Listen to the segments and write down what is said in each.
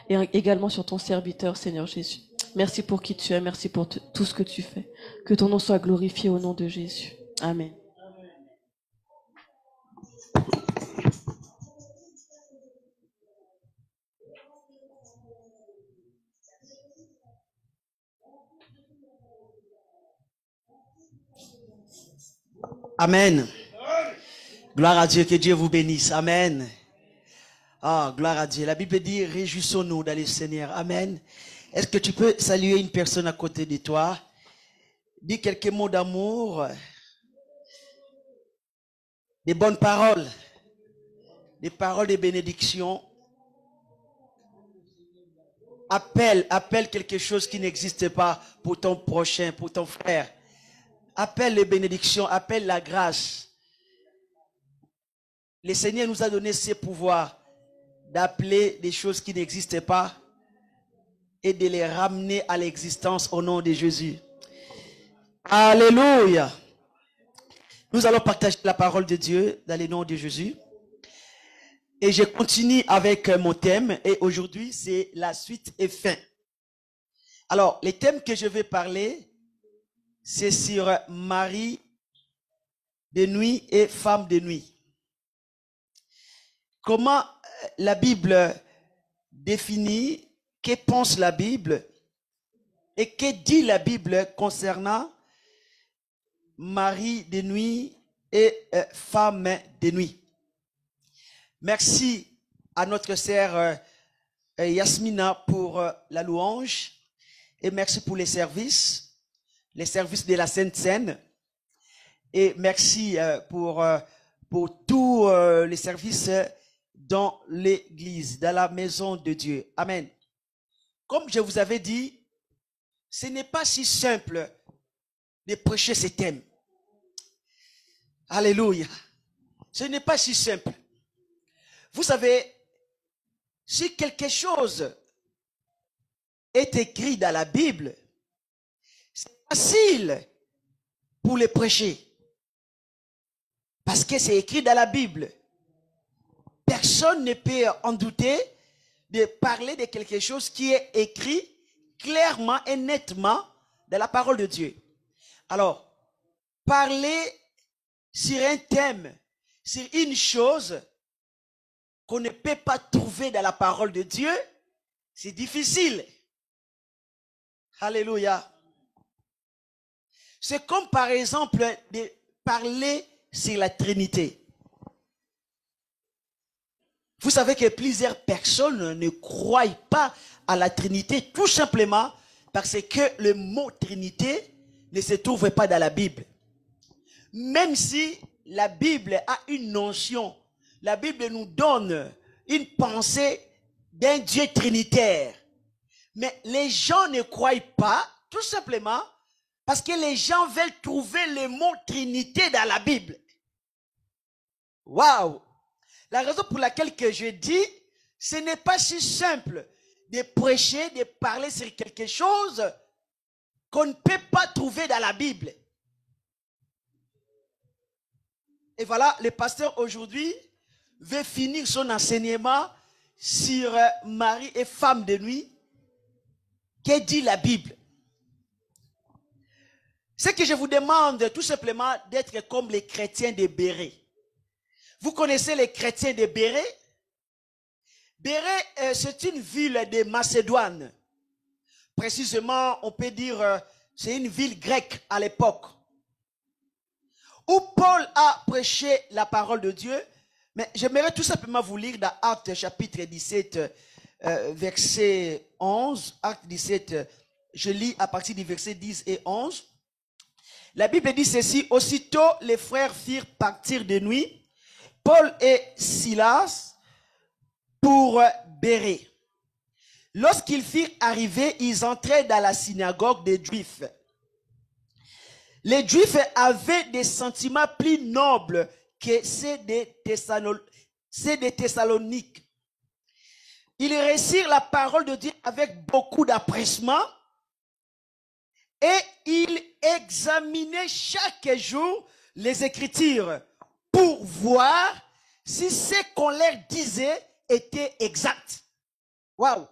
et également sur ton serviteur, Seigneur Jésus. Merci pour qui tu es, merci pour tout ce que tu fais. Que ton nom soit glorifié au nom de Jésus. Amen. Amen. Gloire à Dieu, que Dieu vous bénisse. Amen. Ah, gloire à Dieu. La Bible dit, réjouissons-nous dans le Seigneur. Amen. Est-ce que tu peux saluer une personne à côté de toi? Dis quelques mots d'amour, des bonnes paroles, des paroles de bénédiction. Appelle quelque chose qui n'existe pas pour ton prochain, pour ton frère. Appelle les bénédictions, appelle la grâce. Le Seigneur nous a donné ce pouvoir d'appeler des choses qui n'existent pas et de les ramener à l'existence au nom de Jésus. Alléluia. Nous allons partager la parole de Dieu dans le nom de Jésus. Et je continue avec mon thème. Et aujourd'hui, c'est la suite et fin. Alors, les thèmes que je vais parler, c'est sur mari de nuit et femme de nuit. Comment la Bible définit, que pense la Bible et que dit la Bible concernant mari de nuit et femme de nuit. Merci à notre sœur Yasmina pour la louange et merci pour les services de la Sainte Seine et merci pour tous les services dans l'église, dans la maison de Dieu. Amen. Comme je vous avais dit, ce n'est pas si simple de prêcher ces thèmes. Alléluia. Ce n'est pas si simple. Vous savez, si quelque chose est écrit dans la Bible, c'est facile pour le prêcher. Parce que c'est écrit dans la Bible. Personne ne peut en douter de parler de quelque chose qui est écrit clairement et nettement dans la parole de Dieu. Alors, parler sur un thème, sur une chose qu'on ne peut pas trouver dans la parole de Dieu, c'est difficile. Alléluia. C'est comme par exemple de parler sur la Trinité. Vous savez que plusieurs personnes ne croient pas à la Trinité tout simplement parce que le mot Trinité ne se trouve pas dans la Bible. Même si la Bible a une notion, la Bible nous donne une pensée d'un Dieu trinitaire. Mais les gens ne croient pas tout simplement parce que les gens veulent trouver le mot Trinité dans la Bible. Waouh! La raison pour laquelle que je dis, ce n'est pas si simple de prêcher, de parler sur quelque chose qu'on ne peut pas trouver dans la Bible. Et voilà, le pasteur aujourd'hui veut finir son enseignement sur mari et femme de nuit. Que dit la Bible? C'est que je vous demande tout simplement d'être comme les chrétiens de Béret. Vous connaissez les chrétiens de Béret? Béret, c'est une ville de Macédoine. Précisément, on peut dire, c'est une ville grecque à l'époque. Où Paul a prêché la parole de Dieu. Mais j'aimerais tout simplement vous lire dans Actes chapitre 17, verset 11. Actes 17, je lis à partir du verset 10 et 11. La Bible dit ceci: aussitôt les frères firent partir de nuit Paul et Silas pour Béret. Lorsqu'ils firent arriver, ils entraient dans la synagogue des Juifs. Les Juifs avaient des sentiments plus nobles que ceux des Thessaloniques. Ils récirent la parole de Dieu avec beaucoup d'empressement et ils examinaient chaque jour les Écritures pour voir si ce qu'on leur disait était exact. Waouh!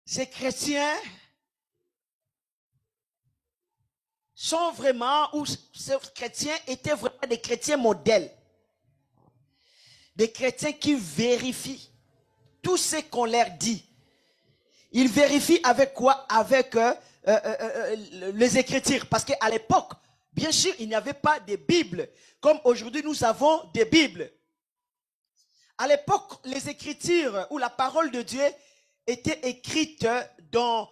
Ces chrétiens sont vraiment, ou ces chrétiens étaient vraiment des chrétiens modèles. Des chrétiens qui vérifient tout ce qu'on leur dit. Ils vérifient avec quoi? Avec les Écritures. Parce qu'à l'époque, bien sûr, il n'y avait pas de Bible. Comme aujourd'hui, nous avons des Bibles. À l'époque, les Écritures ou la parole de Dieu était écrite dans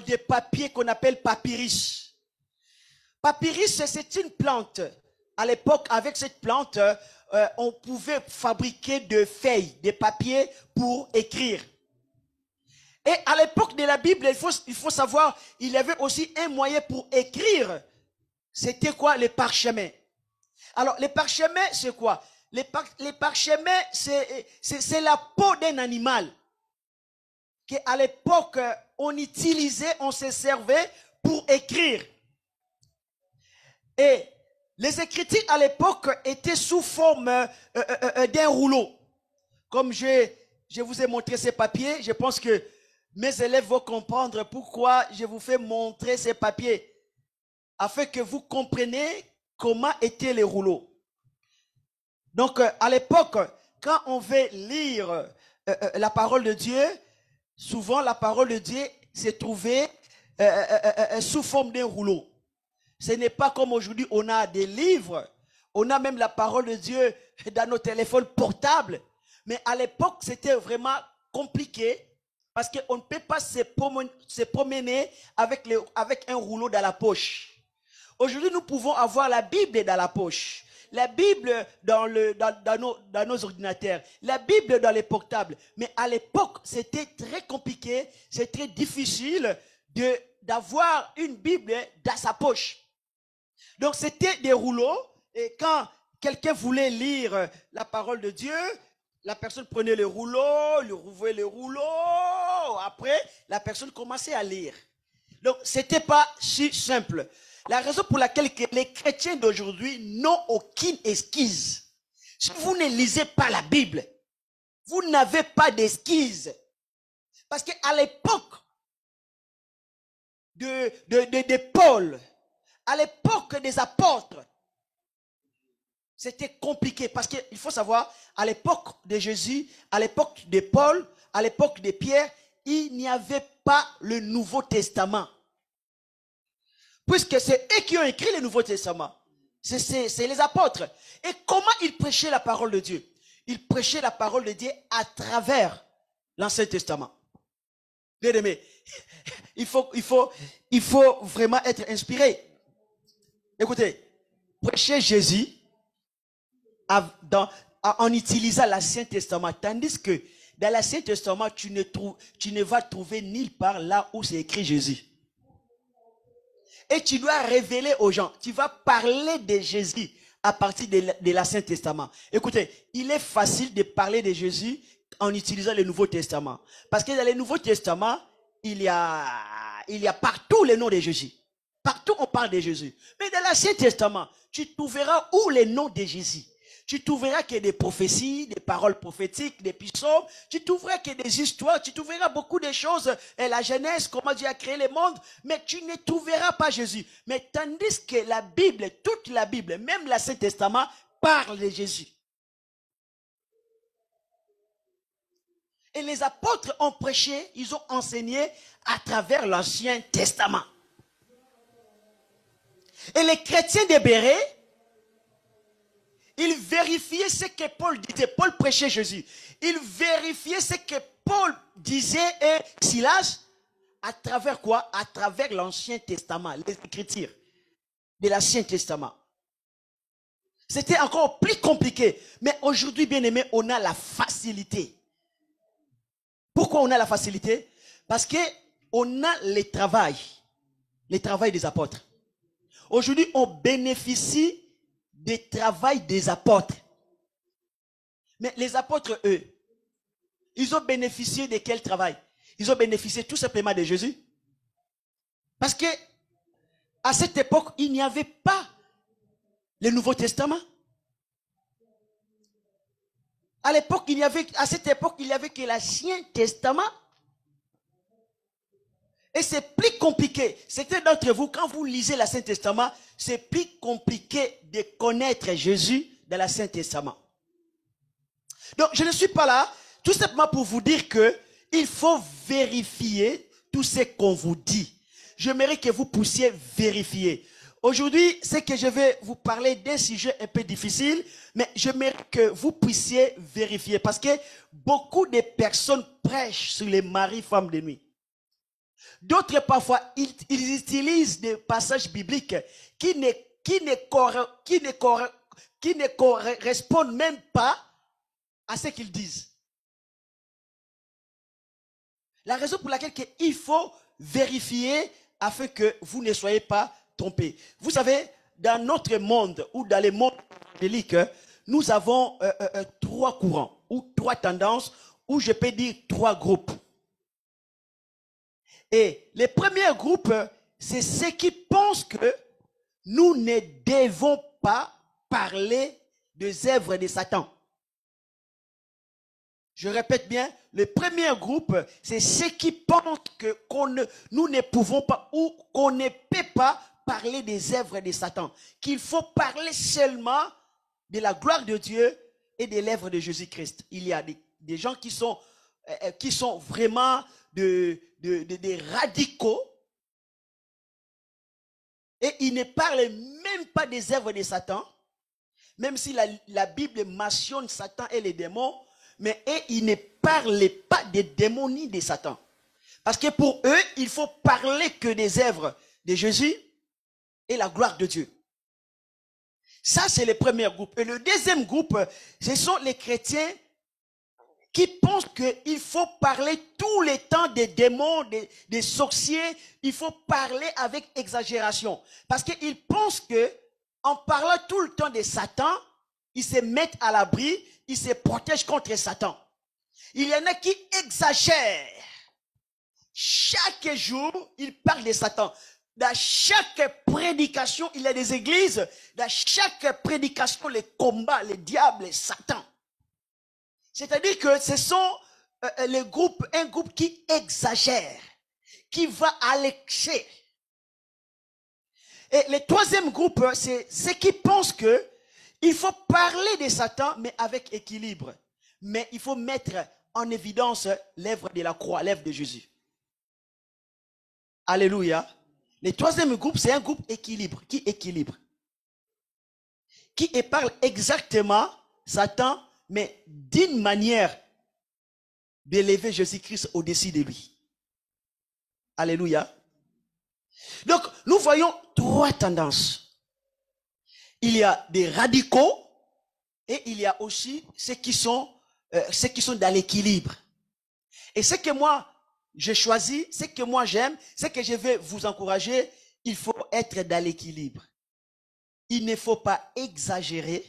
des papiers qu'on appelle papyrus. Papyrus, c'est une plante. À l'époque, avec cette plante, on pouvait fabriquer des feuilles, des papiers pour écrire. Et à l'époque de la Bible, il faut savoir, il y avait aussi un moyen pour écrire. C'était quoi? Les parchemins. Alors, les parchemins, c'est quoi? Les parchemins, c'est la peau d'un animal qu'à l'époque, on utilisait, on se servait pour écrire. Et les écritures à l'époque étaient sous forme d'un rouleau. Comme je vous ai montré ces papiers, je pense que mes élèves vont comprendre pourquoi je vous fais montrer ces papiers, afin que vous compreniez comment étaient les rouleaux. Donc, à l'époque, quand on veut lire la parole de Dieu, souvent la parole de Dieu s'est trouvée sous forme d'un rouleau. Ce n'est pas comme aujourd'hui, on a des livres, on a même la parole de Dieu dans nos téléphones portables. Mais à l'époque, c'était vraiment compliqué parce qu'on ne peut pas se promener avec un rouleau dans la poche. Aujourd'hui, nous pouvons avoir la Bible dans la poche, la Bible dans nos ordinateurs, la Bible dans les portables. Mais à l'époque, c'était très compliqué, c'est très difficile d'avoir une Bible dans sa poche. Donc, c'était des rouleaux, et quand quelqu'un voulait lire la parole de Dieu, la personne prenait le rouleau, lui rouvrait le rouleau, après, la personne commençait à lire. Donc, ce n'était pas si simple. La raison pour laquelle les chrétiens d'aujourd'hui n'ont aucune excuse. Si vous ne lisez pas la Bible, vous n'avez pas d'excuse. Parce qu'à l'époque de Paul, à l'époque des apôtres, c'était compliqué parce qu'il faut savoir, à l'époque de Jésus, à l'époque de Paul, à l'époque de Pierre, il n'y avait pas le Nouveau Testament. Puisque c'est eux qui ont écrit le Nouveau Testament. C'est les apôtres. Et comment ils prêchaient la parole de Dieu? Ils prêchaient la parole de Dieu à travers l'Ancien Testament. Bien aimé, il faut vraiment être inspiré. Écoutez, prêcher Jésus en utilisant l'Ancien Testament, tandis que dans l'Ancien Testament, tu ne vas trouver nulle part là où c'est écrit Jésus. Et tu dois révéler aux gens, tu vas parler de Jésus à partir de l'Ancien Testament. Écoutez, il est facile de parler de Jésus en utilisant le Nouveau Testament. Parce que dans le Nouveau Testament, il y a partout le nom de Jésus. Partout on parle de Jésus. Mais dans l'Ancien Testament, tu trouveras où les noms de Jésus. Tu trouveras que des prophéties, des paroles prophétiques, des psaumes. Tu trouveras que des histoires. Tu trouveras beaucoup de choses. Et la Genèse, comment Dieu a créé le monde. Mais tu ne trouveras pas Jésus. Mais tandis que la Bible, toute la Bible, même l'Ancien Testament, parle de Jésus. Et les apôtres ont prêché, ils ont enseigné à travers l'Ancien Testament. Et les chrétiens de Béret, ils vérifiaient ce que Paul disait. Paul prêchait Jésus. Ils vérifiaient ce que Paul disait et Silas à travers quoi? À travers l'Ancien Testament, les Écritures de l'Ancien Testament. C'était encore plus compliqué. Mais aujourd'hui, bien aimé, on a la facilité. Pourquoi on a la facilité? Parce qu'on a le travail des apôtres. Aujourd'hui, on bénéficie du travail des apôtres. Mais les apôtres, eux, ils ont bénéficié de quel travail? Ils ont bénéficié tout simplement de Jésus. Parce que à cette époque, il n'y avait pas le Nouveau Testament. À cette époque, il n'y avait que l'Ancien Testament. Et c'est plus compliqué. Certains d'entre vous, quand vous lisez l'Ancien Testament, c'est plus compliqué de connaître Jésus dans l'Ancien Testament. Donc, je ne suis pas là, tout simplement pour vous dire que il faut vérifier tout ce qu'on vous dit. J'aimerais que vous puissiez vérifier. Aujourd'hui, c'est que je vais vous parler d'un sujet un peu difficile, mais j'aimerais que vous puissiez vérifier parce que beaucoup de personnes prêchent sur les maris, femmes de nuit. D'autres, parfois, ils utilisent des passages bibliques qui ne correspondent même pas à ce qu'ils disent. La raison pour laquelle il faut vérifier afin que vous ne soyez pas trompés. Vous savez, dans notre monde ou dans le monde évangélique, nous avons trois courants ou trois tendances ou je peux dire trois groupes. Et le premier groupe, c'est ceux qui pensent que nous ne devons pas parler des œuvres de Satan. Je répète bien, le premier groupe, c'est ceux qui pensent que nous ne pouvons pas ou qu'on ne peut pas parler des œuvres de Satan. Qu'il faut parler seulement de la gloire de Dieu et de l'œuvre de Jésus-Christ. Il y a des gens qui sont vraiment des radicaux et ils ne parlent même pas des œuvres de Satan, même si la Bible mentionne Satan et les démons, mais ils ne parlent pas des démons ni de Satan. Parce que pour eux, il faut parler que des œuvres de Jésus et la gloire de Dieu. Ça, c'est le premier groupe. Et le deuxième groupe, ce sont les chrétiens qui pensent qu'il faut parler tout le temps des démons, des sorciers. Il faut parler avec exagération. Parce qu'ils pensent qu'en parlant tout le temps de Satan, ils se mettent à l'abri, ils se protègent contre Satan. Il y en a qui exagèrent. Chaque jour, ils parlent de Satan. Dans chaque prédication, il y a des églises. Dans chaque prédication, les combats, les diables, Satan. C'est-à-dire que ce sont un groupe qui exagère, qui va à l'excès. Et le troisième groupe, c'est ceux qui pensent que il faut parler de Satan, mais avec équilibre. Mais il faut mettre en évidence l'œuvre de la croix, l'œuvre de Jésus. Alléluia. Le troisième groupe, c'est un groupe qui équilibre. Qui parle exactement Satan, mais d'une manière d'élever Jésus-Christ au-dessus de lui. Alléluia. Donc, nous voyons trois tendances. Il y a des radicaux et il y a aussi ceux qui sont dans l'équilibre. Et ce que moi, j'ai choisi, ce que moi j'aime, ce que je vais vous encourager, il faut être dans l'équilibre. Il ne faut pas exagérer.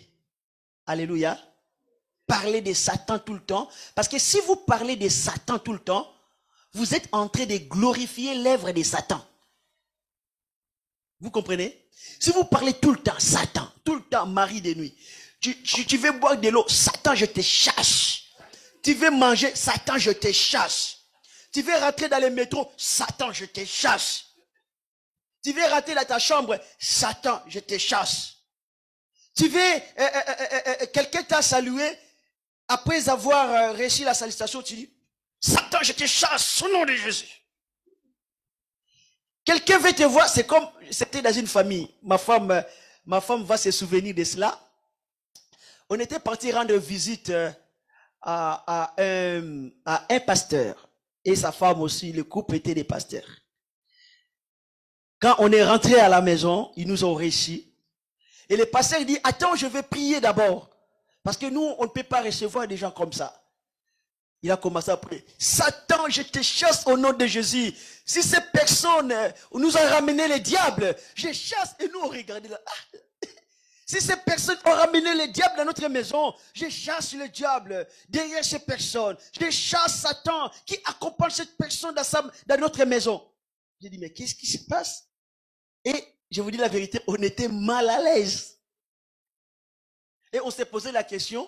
Alléluia. Parler de Satan tout le temps. Parce que si vous parlez de Satan tout le temps, vous êtes en train de glorifier l'œuvre de Satan. Vous comprenez? Si vous parlez tout le temps Satan, tout le temps mari de nuit, tu veux boire de l'eau, Satan, je te chasse. Tu veux manger, Satan, je te chasse. Tu veux rentrer dans le métro, Satan, je te chasse. Tu veux rentrer dans ta chambre, Satan, je te chasse. Tu veux, quelqu'un t'a salué, après avoir reçu la salutation, tu dis, Satan, je te chasse au nom de Jésus. Quelqu'un veut te voir, c'est comme, c'était dans une famille. Ma femme va se souvenir de cela. On était parti rendre visite à un pasteur. Et sa femme aussi, le couple était des pasteurs. Quand on est rentré à la maison, ils nous ont reçus. Et le pasteur dit, attends, je vais prier d'abord. Parce que nous, on ne peut pas recevoir des gens comme ça. Il a commencé à prier. Satan, je te chasse au nom de Jésus. Si ces personnes nous ont ramené le diable, je chasse. Et nous, on regardait là. Si ces personnes ont ramené le diable dans notre maison, je chasse le diable derrière ces personnes. Je chasse Satan qui accompagne cette personne dans notre maison. J'ai dit, mais qu'est-ce qui se passe? Et je vous dis la vérité, on était mal à l'aise. Et on s'est posé la question,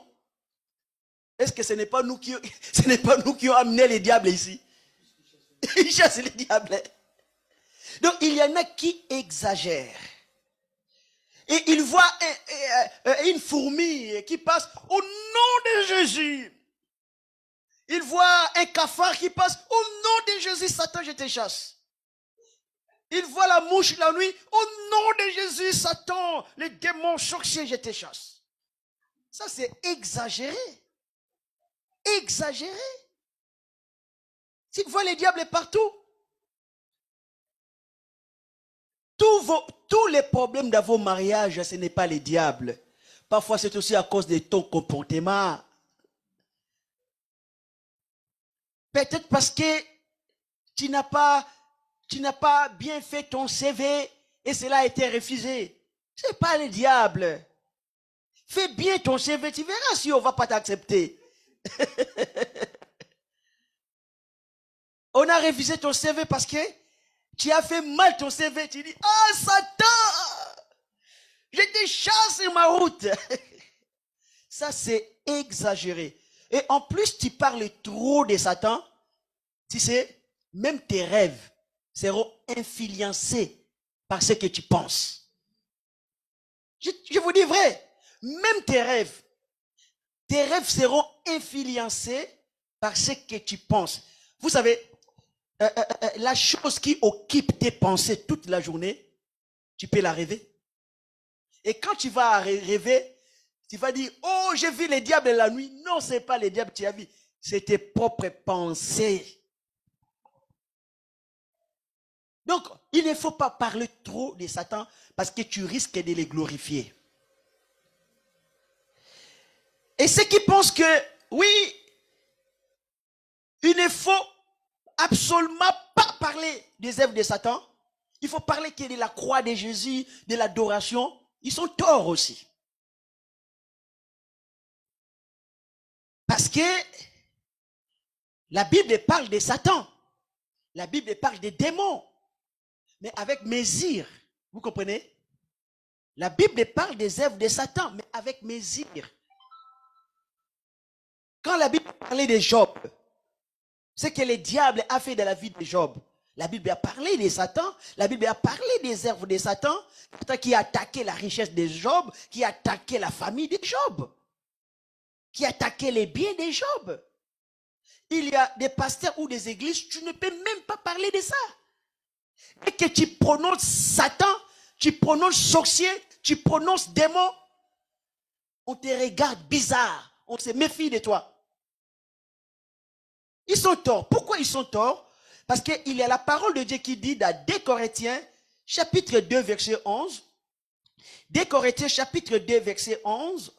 Est-ce que ce n'est pas nous qui ont amené les diables ici? Ils chassent les diables. Donc il y en a qui exagèrent. Et ils voient une fourmi qui passe au nom de Jésus. Ils voient un cafard qui passe au nom de Jésus. Satan, je te chasse. Ils voient la mouche la nuit. Au nom de Jésus, Satan, les démons sorciers, je te chasse. Ça, c'est exagéré. Exagéré. Tu vois les diables partout. Tous les problèmes dans vos mariages, ce n'est pas les diables. Parfois, c'est aussi à cause de ton comportement. Peut-être parce que tu n'as pas bien fait ton CV et cela a été refusé. Ce n'est pas le diable. Fais bien ton CV, tu verras si on ne va pas t'accepter. On a refusé ton CV parce que tu as fait mal ton CV. Tu dis, ah Satan, je te chasse sur ma route. Ça, c'est exagéré. Et en plus, tu parles trop de Satan. Tu sais, même tes rêves seront influencés par ce que tu penses. Je vous dis vrai. Même tes rêves seront influencés par ce que tu penses. Vous savez, la chose qui occupe tes pensées toute la journée, tu peux la rêver. Et quand tu vas rêver, tu vas dire, oh, j'ai vu les diables la nuit. Non, ce n'est pas les diables que tu as vus. C'est tes propres pensées. Donc, il ne faut pas parler trop de Satan parce que tu risques de les glorifier. Et ceux qui pensent que, oui, il ne faut absolument pas parler des œuvres de Satan. Il faut parler que de la croix de Jésus, de l'adoration. Ils sont torts aussi. Parce que la Bible parle de Satan. La Bible parle des démons. Mais avec mesure. Vous comprenez? La Bible parle des œuvres de Satan, mais avec mesure. Quand la Bible parlait de Job, ce que le diable a fait dans la vie de Job, la Bible a parlé de Satan, la Bible a parlé des œuvres de Satan, qui a attaqué la richesse de Job, qui a attaqué la famille de Job, qui a attaqué les biens de Job. Il y a des pasteurs ou des églises, tu ne peux même pas parler de ça. Et que tu prononces Satan, tu prononces sorcier, tu prononces démon, on te regarde bizarre, on se méfie de toi. Ils sont torts. Pourquoi ils sont torts? Parce qu'il y a la parole de Dieu qui dit dans 2 Corinthiens, chapitre 2, verset 11. 2 Corinthiens, chapitre 2, verset 11.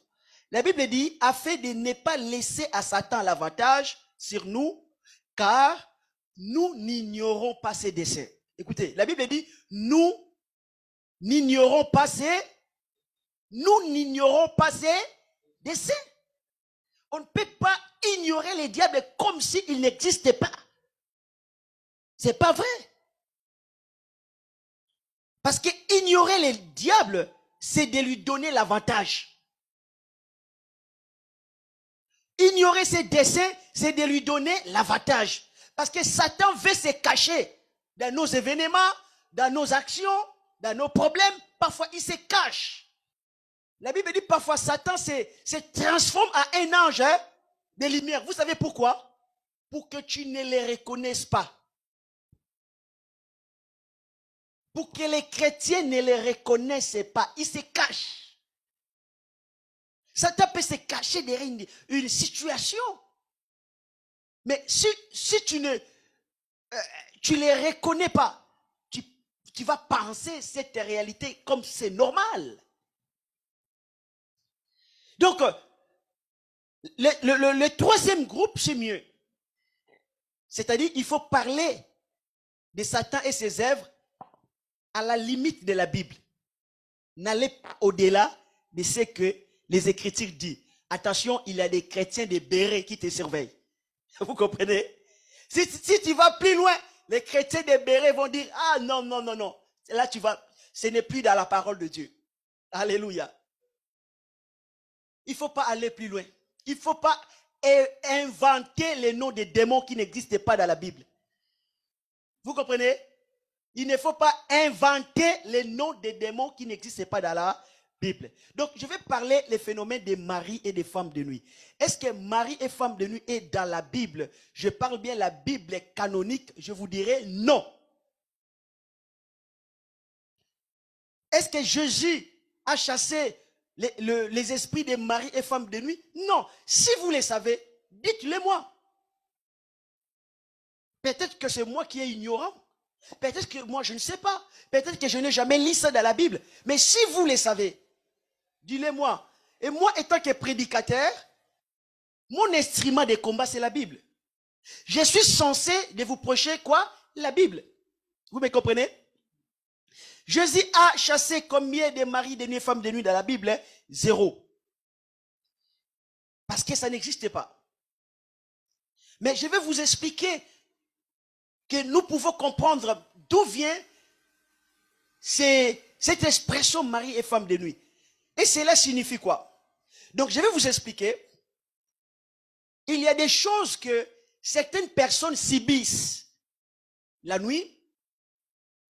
La Bible dit, afin de ne pas laisser à Satan l'avantage sur nous, car nous n'ignorons pas ses desseins. Écoutez, la Bible dit, nous n'ignorons pas ses desseins. On ne peut pas ignorer les diables comme s'ils n'existaient pas. Ce n'est pas vrai. Parce que ignorer les diables, c'est de lui donner l'avantage. Ignorer ses desseins, c'est de lui donner l'avantage. Parce que Satan veut se cacher dans nos événements, dans nos actions, dans nos problèmes. Parfois, il se cache. La Bible dit parfois Satan se transforme en un ange de lumière. Vous savez pourquoi? Pour que tu ne les reconnaisses pas. Pour que les chrétiens ne les reconnaissent pas. Ils se cachent. Satan peut se cacher derrière une situation. Mais si tu ne les reconnais pas, tu vas penser cette réalité comme c'est normal. Donc, le troisième groupe, c'est mieux. C'est-à-dire, il faut parler de Satan et ses œuvres à la limite de la Bible. N'allez pas au-delà de ce que les Écritures disent. Attention, il y a des chrétiens de béret qui te surveillent. Vous comprenez? Si tu vas plus loin, les chrétiens de béret vont dire, ah non. Là, ce n'est plus dans la parole de Dieu. Alléluia. Il ne faut pas aller plus loin. Il ne faut pas inventer les noms des démons qui n'existent pas dans la Bible. Vous comprenez? Il ne faut pas inventer les noms des démons qui n'existent pas dans la Bible. Donc, je vais parler les phénomènes des maris et des femmes de nuit. Est-ce que mari et femme de nuit est dans la Bible? Je parle bien la Bible canonique. Je vous dirai non. Est-ce que Jésus a chassé les esprits des maris et femmes de nuit? Non. Si vous le savez, dites-le moi. Peut-être que c'est moi qui est ignorant. Peut-être que moi, je ne sais pas. Peut-être que je n'ai jamais lu ça dans la Bible. Mais si vous le savez, dites-le moi. Et moi, étant que prédicateur, mon instrument de combat, c'est la Bible. Je suis censé de vous prêcher quoi? La Bible. Vous me comprenez? Jésus a chassé combien de maris, de nuit, femmes de nuit dans la Bible? 0. Parce que ça n'existe pas. Mais je vais vous expliquer que nous pouvons comprendre d'où vient cette expression mari et femme de nuit. Et cela signifie quoi? Donc je vais vous expliquer. Il y a des choses que certaines personnes subissent la nuit,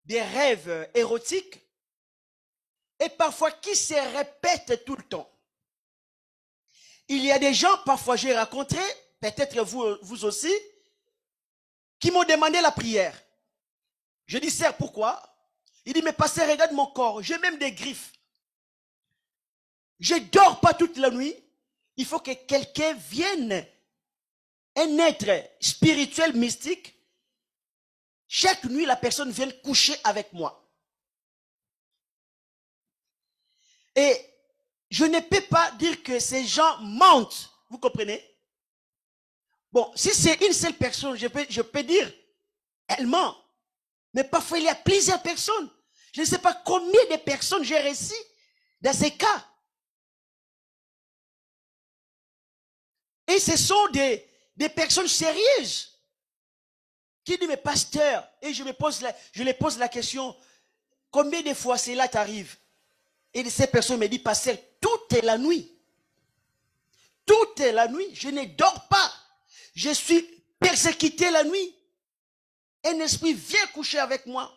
des rêves érotiques, et parfois qui se répètent tout le temps. Il y a des gens, parfois j'ai rencontré, peut-être vous aussi, qui m'ont demandé la prière. Je dis, sœur, pourquoi? Il dit, mais pasteur, regarde mon corps, j'ai même des griffes. Je ne dors pas toute la nuit. Il faut que quelqu'un vienne, un être spirituel, mystique. Chaque nuit, la personne vient coucher avec moi. Et je ne peux pas dire que ces gens mentent. Vous comprenez? Bon, si c'est une seule personne, je peux dire, elle ment. Mais parfois, il y a plusieurs personnes. Je ne sais pas combien de personnes j'ai réussi dans ces cas. Et ce sont des personnes sérieuses qui disent, mais pasteur, et je les pose la question, combien de fois cela t'arrive? Et ces personnes me disent, pasteur, toute la nuit. Toute la nuit, je ne dors pas. Je suis persécuté la nuit. Un esprit vient coucher avec moi.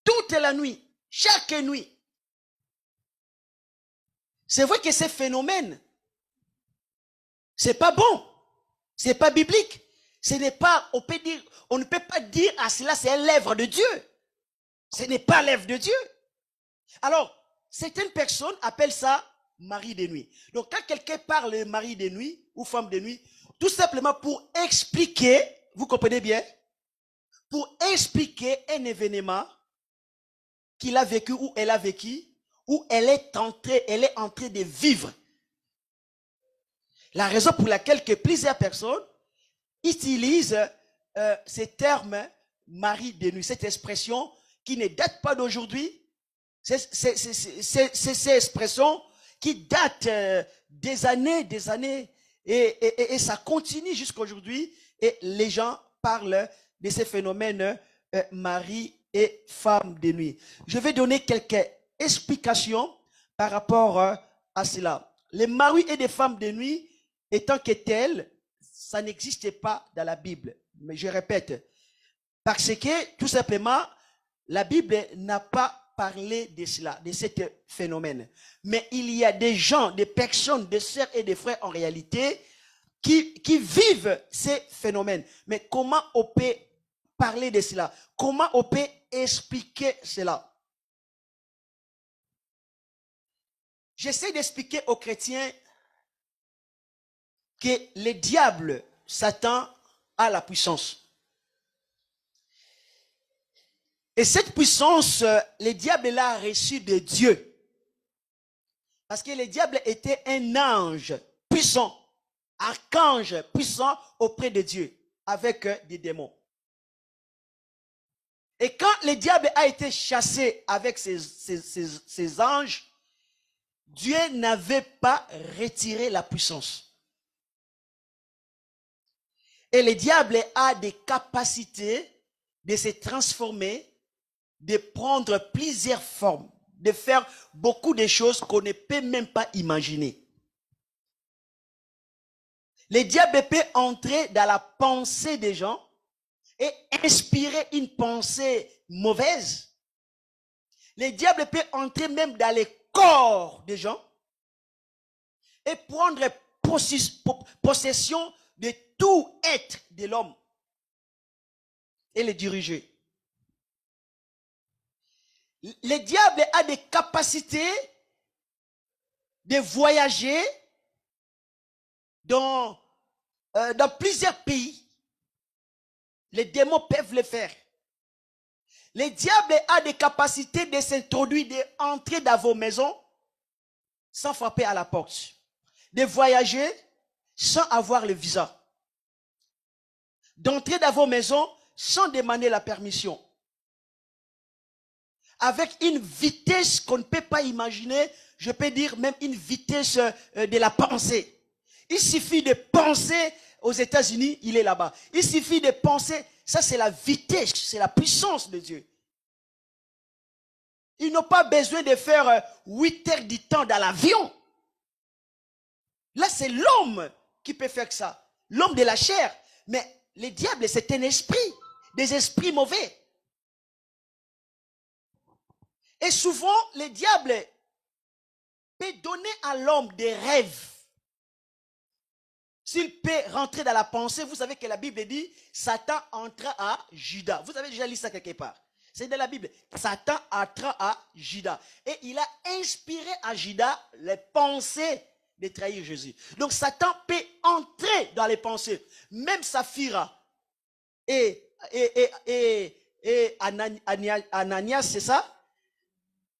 Toute la nuit, chaque nuit. C'est vrai que ces phénomènes, c'est pas bon. C'est pas biblique. Ce n'est pas, on ne peut pas dire à cela, c'est l'œuvre de Dieu. Ce n'est pas l'œuvre de Dieu. Alors, certaines personnes appellent ça mari de nuit. Donc, quand quelqu'un parle de mari de nuit ou femme de nuit, tout simplement pour expliquer, vous comprenez bien, pour expliquer un événement qu'il a vécu ou elle a vécu, ou elle est entrée de vivre. La raison pour laquelle que plusieurs personnes utilisent ces termes mari de nuit, cette expression qui ne date pas d'aujourd'hui, c'est ces expressions qui datent des années, et ça continue jusqu'à aujourd'hui, et les gens parlent de ces phénomènes mari et femme de nuit. Je vais donner quelques explications par rapport à cela. Les maris et les femmes de nuit, étant que tels, ça n'existe pas dans la Bible. Mais je répète, parce que tout simplement, la Bible n'a pas parlé de cela, de ce phénomène. Mais il y a des gens, des personnes, des sœurs et des frères en réalité, qui vivent ces phénomènes. Mais comment on peut parler de cela? Comment on peut expliquer cela? J'essaie d'expliquer aux chrétiens que le diable, Satan, a la puissance. Et cette puissance, le diable l'a reçue de Dieu. Parce que le diable était un ange puissant, archange puissant auprès de Dieu, avec des démons. Et quand le diable a été chassé avec ses anges, Dieu n'avait pas retiré la puissance. Et le diable a des capacités de se transformer, de prendre plusieurs formes, de faire beaucoup de choses qu'on ne peut même pas imaginer. Le diable peut entrer dans la pensée des gens et inspirer une pensée mauvaise. Le diable peut entrer même dans les corps des gens et prendre possession de tout être de l'homme et le diriger. Le diable a des capacités de voyager dans plusieurs pays. Les démons peuvent le faire. Le diable a des capacités de s'introduire, d'entrer dans vos maisons sans frapper à la porte. De voyager sans avoir le visa. D'entrer dans vos maisons sans demander la permission. Avec une vitesse qu'on ne peut pas imaginer, je peux dire même une vitesse de la pensée. Il suffit de penser aux États-Unis, il est là-bas. Il suffit de penser, ça c'est la vitesse, c'est la puissance de Dieu. Ils n'ont pas besoin de faire 8 heures du temps dans l'avion. Là c'est l'homme qui peut faire ça, l'homme de la chair. Mais le diable c'est un esprit, des esprits mauvais. Et souvent, le diable peut donner à l'homme des rêves. S'il peut rentrer dans la pensée, vous savez que la Bible dit, Satan entra à Judas. Vous avez déjà lu ça quelque part. C'est dans la Bible. Satan entra à Judas. Et il a inspiré à Judas les pensées de trahir Jésus. Donc Satan peut entrer dans les pensées. Même Saphira et Ananias, c'est ça?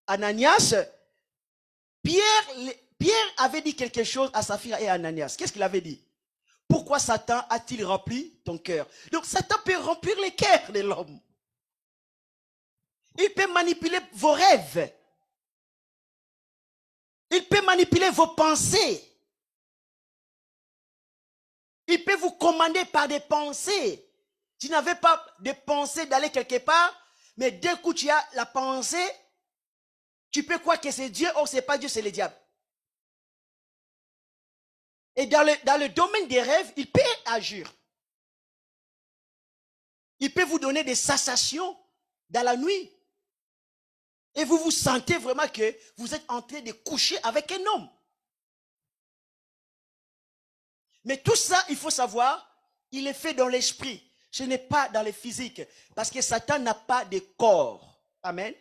Ananias, Pierre avait dit quelque chose à Saphira et à Ananias. Qu'est-ce qu'il avait dit? Pourquoi Satan a-t-il rempli ton cœur? Donc Satan peut remplir les cœurs de l'homme. Il peut manipuler vos rêves. Il peut manipuler vos pensées. Il peut vous commander par des pensées. Tu n'avais pas de pensée d'aller quelque part, mais d'un coup tu as la pensée. Tu peux croire que c'est Dieu, or c'est pas Dieu, c'est le diable. Et dans le domaine des rêves, il peut agir. Il peut vous donner des sensations dans la nuit. Et vous vous sentez vraiment que vous êtes en train de coucher avec un homme. Mais tout ça, il faut savoir, il est fait dans l'esprit. Ce n'est pas dans le physique. Parce que Satan n'a pas de corps. Amen.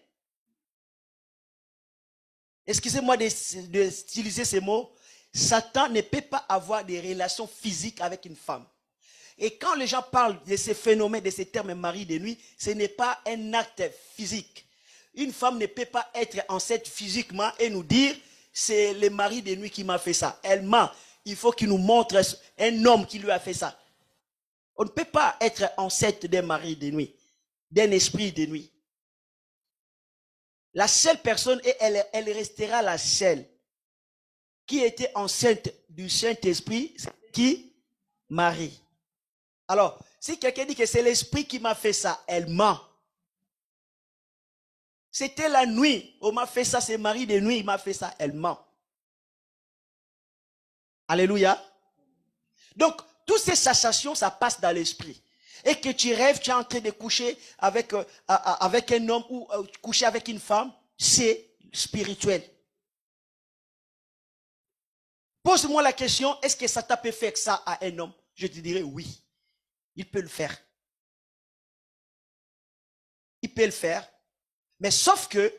Excusez-moi d'utiliser ces mots. Satan ne peut pas avoir des relations physiques avec une femme. Et quand les gens parlent de ces phénomènes, de ces termes mari de nuit, ce n'est pas un acte physique. Une femme ne peut pas être enceinte physiquement et nous dire c'est le mari de nuit qui m'a fait ça. Elle ment. Il faut qu'il nous montre un homme qui lui a fait ça. On ne peut pas être enceinte d'un mari de nuit, d'un esprit de nuit. La seule personne, et elle restera la seule, qui était enceinte du Saint-Esprit, c'est qui? Marie. Alors, si quelqu'un dit que c'est l'Esprit qui m'a fait ça, elle ment. C'était la nuit, on m'a fait ça, c'est Marie de nuit, il m'a fait ça, elle ment. Alléluia. Donc, toutes ces sensations, ça passe dans l'esprit. Et que tu rêves, tu es en train de coucher avec un homme ou coucher avec une femme, c'est spirituel. Pose-moi la question, est-ce que Satan peut faire ça à un homme? Je te dirais oui. Il peut le faire. Il peut le faire. Mais sauf que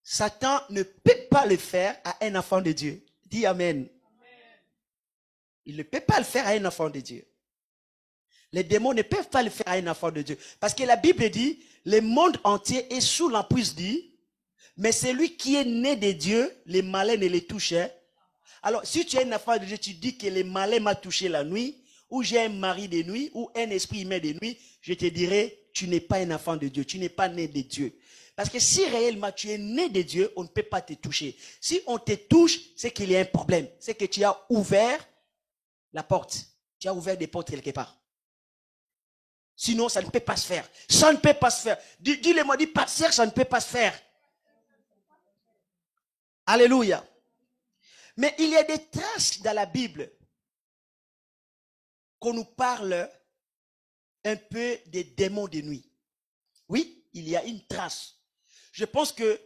Satan ne peut pas le faire à un enfant de Dieu. Dis Amen. Il ne peut pas le faire à un enfant de Dieu. Les démons ne peuvent pas le faire à un enfant de Dieu. Parce que la Bible dit, le monde entier est sous l'emprise de Dieu, mais celui qui est né de Dieu, les malins ne les touchent. Alors, si tu es un enfant de Dieu, tu dis que les malins m'ont touché la nuit, ou j'ai un mari de nuit, ou un esprit humain de nuit, je te dirai, tu n'es pas un enfant de Dieu, tu n'es pas né de Dieu. Parce que si réellement tu es né de Dieu, on ne peut pas te toucher. Si on te touche, c'est qu'il y a un problème. C'est que tu as ouvert la porte. Tu as ouvert des portes quelque part. Sinon, ça ne peut pas se faire. Ça ne peut pas se faire. Dis-le-moi, dis pasteur, ça ne peut pas se faire. Alléluia. Mais il y a des traces dans la Bible qu'on nous parle un peu des démons de nuit. Oui, il y a une trace. Je pense que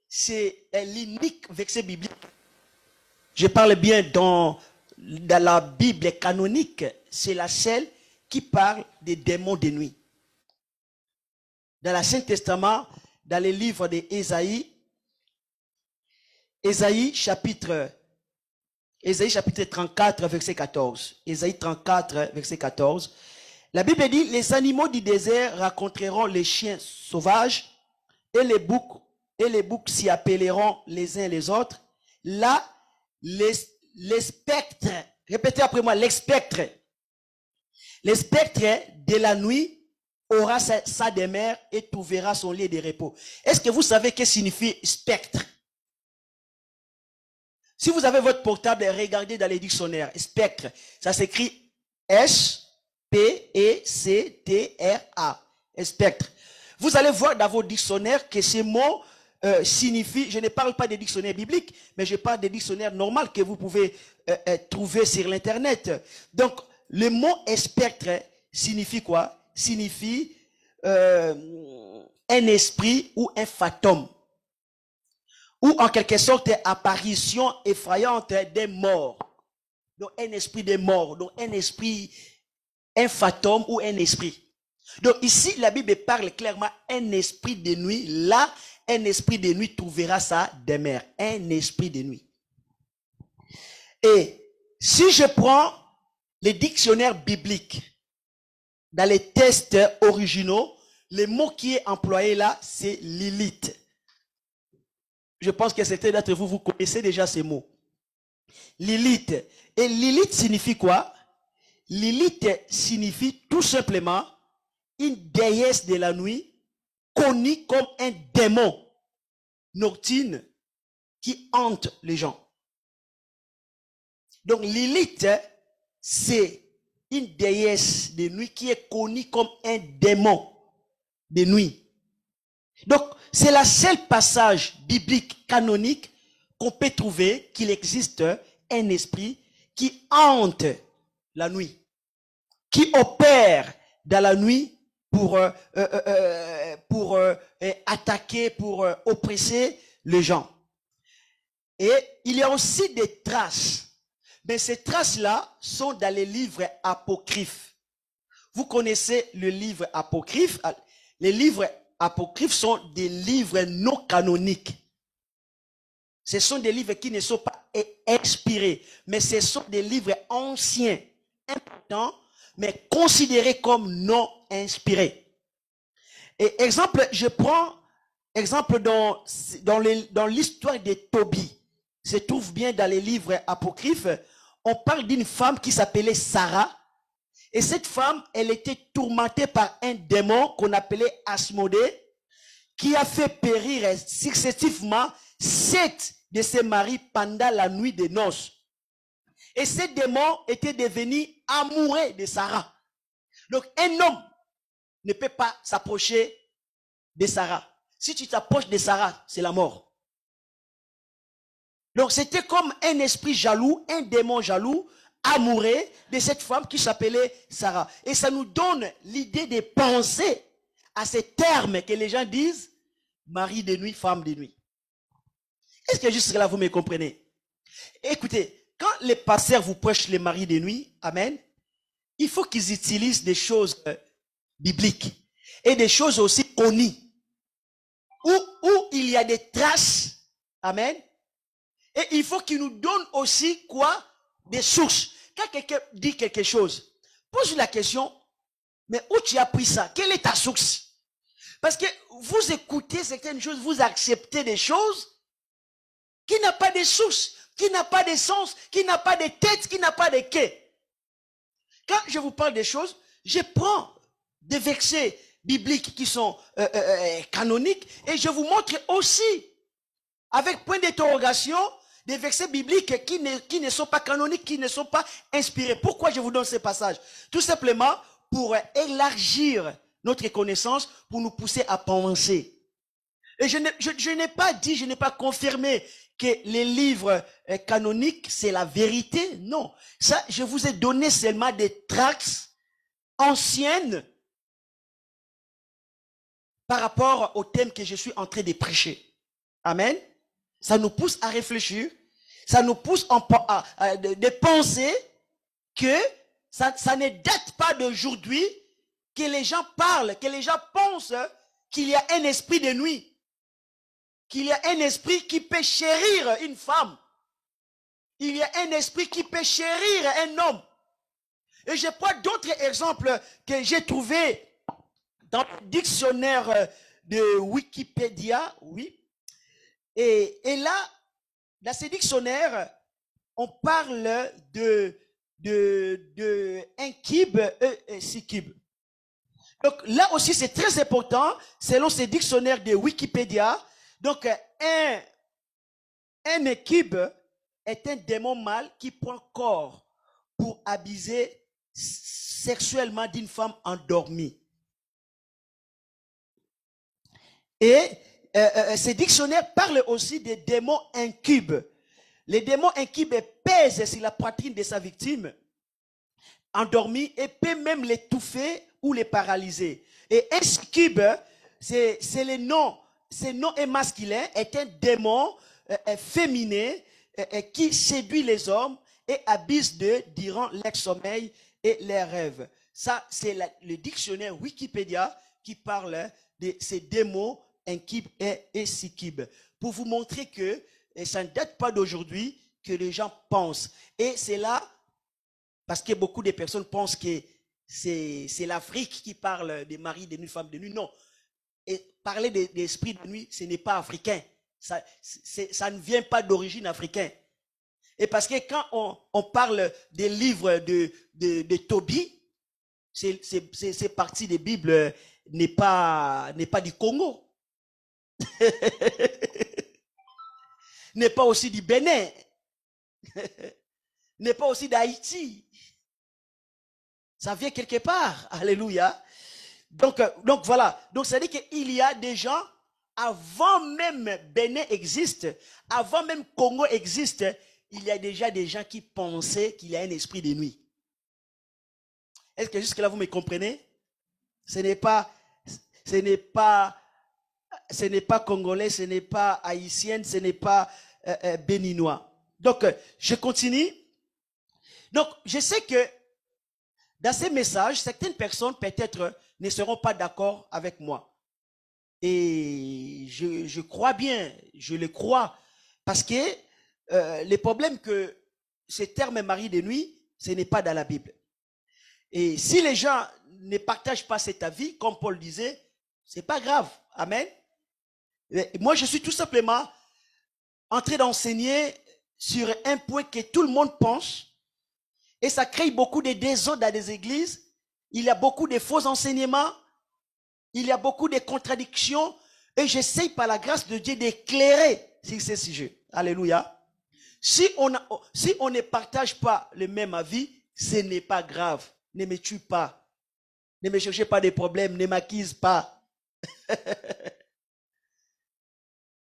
c'est l'unique verset biblique. Je parle bien dans la Bible canonique, c'est la seule qui parle des démons de nuit. Dans l'Ancien Testament, dans les livres d'Ésaïe, Ésaïe chapitre 34, verset 14. Ésaïe 34, verset 14. La Bible dit, les animaux du désert rencontreront les chiens sauvages et les boucs s'y appelleront les uns les autres. Là, les spectres, répétez après moi, les spectres de la nuit aura sa demeure et trouvera son lieu de repos. Est-ce que vous savez ce que signifie spectre? Si vous avez votre portable, regardez dans les dictionnaires. Spectre, ça s'écrit S-P-E-C-T-R-A. Spectre. Vous allez voir dans vos dictionnaires que ces mots signifient, je ne parle pas des dictionnaires bibliques, mais je parle des dictionnaires normaux que vous pouvez trouver sur l'internet. Donc, le mot spectre signifie quoi? Signifie un esprit ou un fantôme. Ou en quelque sorte, apparition effrayante des morts. Donc, un esprit des morts. Donc, un esprit, un fantôme ou un esprit. Donc, ici, la Bible parle clairement un esprit de nuit. Là, un esprit de nuit trouvera sa demeure. Un esprit de nuit. Et si je prends les dictionnaires bibliques, dans les textes originaux, le mot qui est employé là, c'est Lilith. Je pense que certains d'entre vous, vous connaissez déjà ces mots. Lilith. Et Lilith signifie quoi? Lilith signifie tout simplement une déesse de la nuit, connue comme un démon nocturne qui hante les gens. Donc Lilith, c'est une déesse de nuit qui est connue comme un démon de nuit. Donc, c'est le seul passage biblique canonique qu'on peut trouver qu'il existe un esprit qui hante la nuit, qui opère dans la nuit pour attaquer, pour oppresser les gens. Et il y a aussi des traces. Mais ces traces-là sont dans les livres apocryphes. Vous connaissez le livre apocryphe? Les livres apocryphes sont des livres non canoniques. Ce sont des livres qui ne sont pas inspirés, mais ce sont des livres anciens, importants, mais considérés comme non inspirés. Et exemple, je prends exemple dans l'histoire de Tobie. Se trouve bien dans les livres apocryphes. On parle d'une femme qui s'appelait Sarah. Et cette femme, elle était tourmentée par un démon qu'on appelait Asmodée, qui a fait périr successivement 7 de ses maris pendant la nuit des noces. Et ce démon était devenu amoureux de Sarah. Donc un homme ne peut pas s'approcher de Sarah. Si tu t'approches de Sarah, c'est la mort. Donc c'était comme un esprit jaloux, un démon jaloux, amoureux de cette femme qui s'appelait Sarah. Et ça nous donne l'idée de penser à ces termes que les gens disent, mari de nuit, femme de nuit. Est-ce que jusque là vous me comprenez? Écoutez, quand les pasteurs vous prêchent les maris de nuit, amen, il faut qu'ils utilisent des choses bibliques et des choses aussi connues, où il y a des traces, amen. Et il faut qu'il nous donne aussi quoi? Des sources. Quand quelqu'un dit quelque chose, pose la question, mais où tu as pris ça? Quelle est ta source? Parce que vous écoutez certaines choses, vous acceptez des choses qui n'ont pas de source, qui n'ont pas de sens, qui n'ont pas de tête, qui n'ont pas de quai. Quand je vous parle des choses, je prends des versets bibliques qui sont canoniques et je vous montre aussi, avec point d'interrogation, des versets bibliques qui ne sont pas canoniques, qui ne sont pas inspirés. Pourquoi je vous donne ces passages? Tout simplement pour élargir notre connaissance, pour nous pousser à penser. Et je n'ai pas dit, je n'ai pas confirmé que les livres canoniques, c'est la vérité. Non. Ça, je vous ai donné seulement des tracts anciennes par rapport au thème que je suis en train de prêcher. Amen. Ça nous pousse à réfléchir. Ça nous pousse de penser que ça ne date pas d'aujourd'hui, que les gens parlent, que les gens pensent qu'il y a un esprit de nuit. Qu'il y a un esprit qui peut chérir une femme. Il y a un esprit qui peut chérir un homme. Et je prends d'autres exemples que j'ai trouvés dans le dictionnaire de Wikipédia, oui. Et là, dans ce dictionnaire, on parle de incube et succube. Donc là aussi, c'est très important, selon ce dictionnaire de Wikipédia. Donc, un incube est un démon mâle qui prend corps pour abuser sexuellement d'une femme endormie. Et ce dictionnaire parle aussi des démons incubes. Les démons incubes pèsent sur la poitrine de sa victime endormie et peut même l'étouffer ou les paralyser. Et un succube, c'est le nom. Ce nom est masculin, est un démon féminin qui séduit les hommes et abuse d'eux durant leur sommeil et leurs rêves. Ça, c'est le dictionnaire Wikipédia qui parle de ces démons incubes et succubes. Pour vous montrer que ça ne date pas d'aujourd'hui que les gens pensent. Et c'est là, parce que beaucoup de personnes pensent que c'est l'Afrique qui parle des maris de nuit, femmes de nuit. Non. Et parler d'esprit de nuit, ce n'est pas africain. Ça ne vient pas d'origine africaine. Et parce que quand on parle des livres de Tobie, c'est partie des Bibles n'est pas du Congo. N'est pas aussi du Bénin. N'est pas aussi d'Haïti. Ça vient quelque part. Alléluia. Donc voilà. Donc ça dit qu'il y a des gens, avant même Bénin existe, avant même Congo existe, il y a déjà des gens qui pensaient qu'il y a un esprit de nuit. Est-ce que jusque là vous me comprenez? Ce n'est pas congolais, ce n'est pas haïtien, ce n'est pas béninois. Donc je continue. Donc je sais que dans ces messages, certaines personnes peut-être ne seront pas d'accord avec moi. Et je crois bien, je le crois, parce que le problème que ce terme mari de nuit, ce n'est pas dans la Bible. Et si les gens ne partagent pas cet avis, comme Paul disait, c'est pas grave. Amen. Et moi, je suis tout simplement en train d'enseigner sur un point que tout le monde pense, et ça crée beaucoup de désordres dans les églises. Il y a beaucoup de faux enseignements. Il y a beaucoup de contradictions. Et j'essaie par la grâce de Dieu d'éclairer sur ces sujets. Alléluia. Si on ne partage pas le même avis, ce n'est pas grave. Ne me tue pas. Ne me cherchez pas des problèmes. Ne m'accuse pas.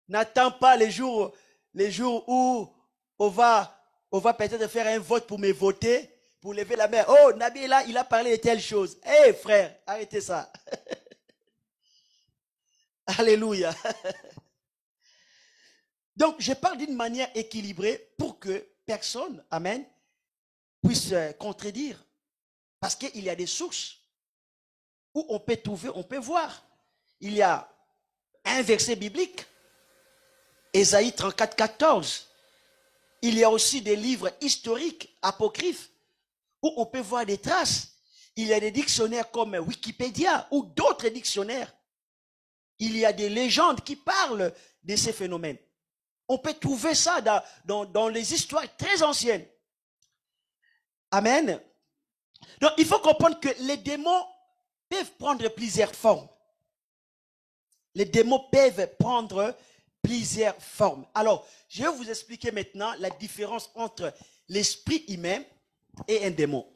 N'attends pas les jours où on va peut-être faire un vote pour me voter, pour lever la main. Oh, Nabi, là, il a parlé de telle chose. Hé, frère, arrêtez ça. Alléluia. Donc, je parle d'une manière équilibrée pour que personne, amen, puisse contredire. Parce qu'il y a des sources où on peut trouver, on peut voir. Il y a un verset biblique, Ésaïe 34, 14. Il y a aussi des livres historiques, apocryphes, où on peut voir des traces. Il y a des dictionnaires comme Wikipédia ou d'autres dictionnaires. Il y a des légendes qui parlent de ces phénomènes. On peut trouver ça dans les histoires très anciennes. Amen. Donc, il faut comprendre que les démons peuvent prendre plusieurs formes. Les démons peuvent prendre plusieurs formes. Alors, je vais vous expliquer maintenant la différence entre l'esprit humain et un démon.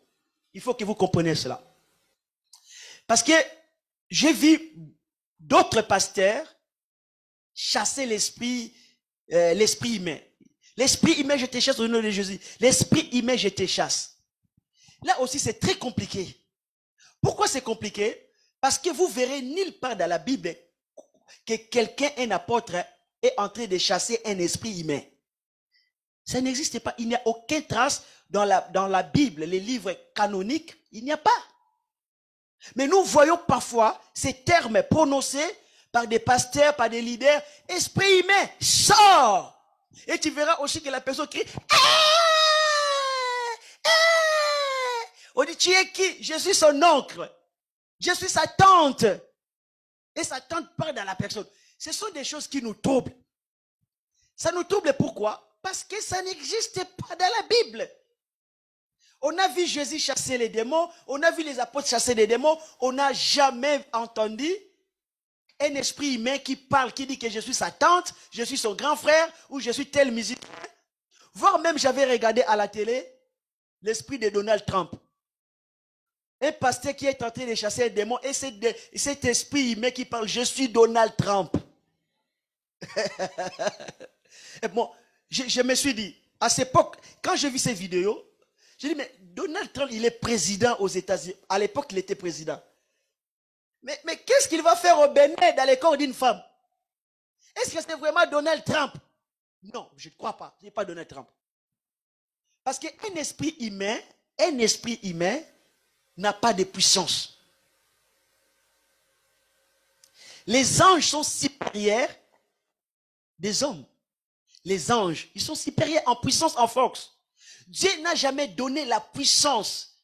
Il faut que vous compreniez cela. Parce que j'ai vu d'autres pasteurs chasser l'esprit l'esprit humain. L'esprit humain, je te chasse au nom de Jésus. L'esprit humain, je te chasse. Là aussi, c'est très compliqué. Pourquoi c'est compliqué? Parce que vous verrez nulle part dans la Bible que quelqu'un, un apôtre, est en train de chasser un esprit humain. Ça n'existe pas. Il n'y a aucune trace dans la Bible, les livres canoniques. Il n'y a pas. Mais nous voyons parfois ces termes prononcés par des pasteurs, par des leaders. Esprit humain, sors! Et tu verras aussi que la personne crie. On dit, tu es qui? Je suis son oncle. Je suis sa tante. Et sa tante parle dans la personne. Ce sont des choses qui nous troublent. Ça nous trouble pourquoi? Parce que ça n'existe pas dans la Bible. On a vu Jésus chasser les démons. On a vu les apôtres chasser les démons. On n'a jamais entendu un esprit humain qui parle, qui dit que je suis sa tante, je suis son grand frère, ou je suis tel musicien. Voire même, j'avais regardé à la télé l'esprit de Donald Trump. Un pasteur qui est tenté de chasser un démon, et cet esprit humain qui parle, je suis Donald Trump. Et bon, je me suis dit, à cette époque, quand j'ai vu ces vidéos, j'ai dit, mais Donald Trump, il est président aux États-Unis. À l'époque, il était président. Mais qu'est-ce qu'il va faire au Bénin dans le corps d'une femme? Est-ce que c'est vraiment Donald Trump? Non, je ne crois pas. Ce n'est pas Donald Trump. Parce qu'un esprit humain n'a pas de puissance. Les anges sont supérieurs des hommes. Les anges, ils sont supérieurs en puissance, en force. Dieu n'a jamais donné la puissance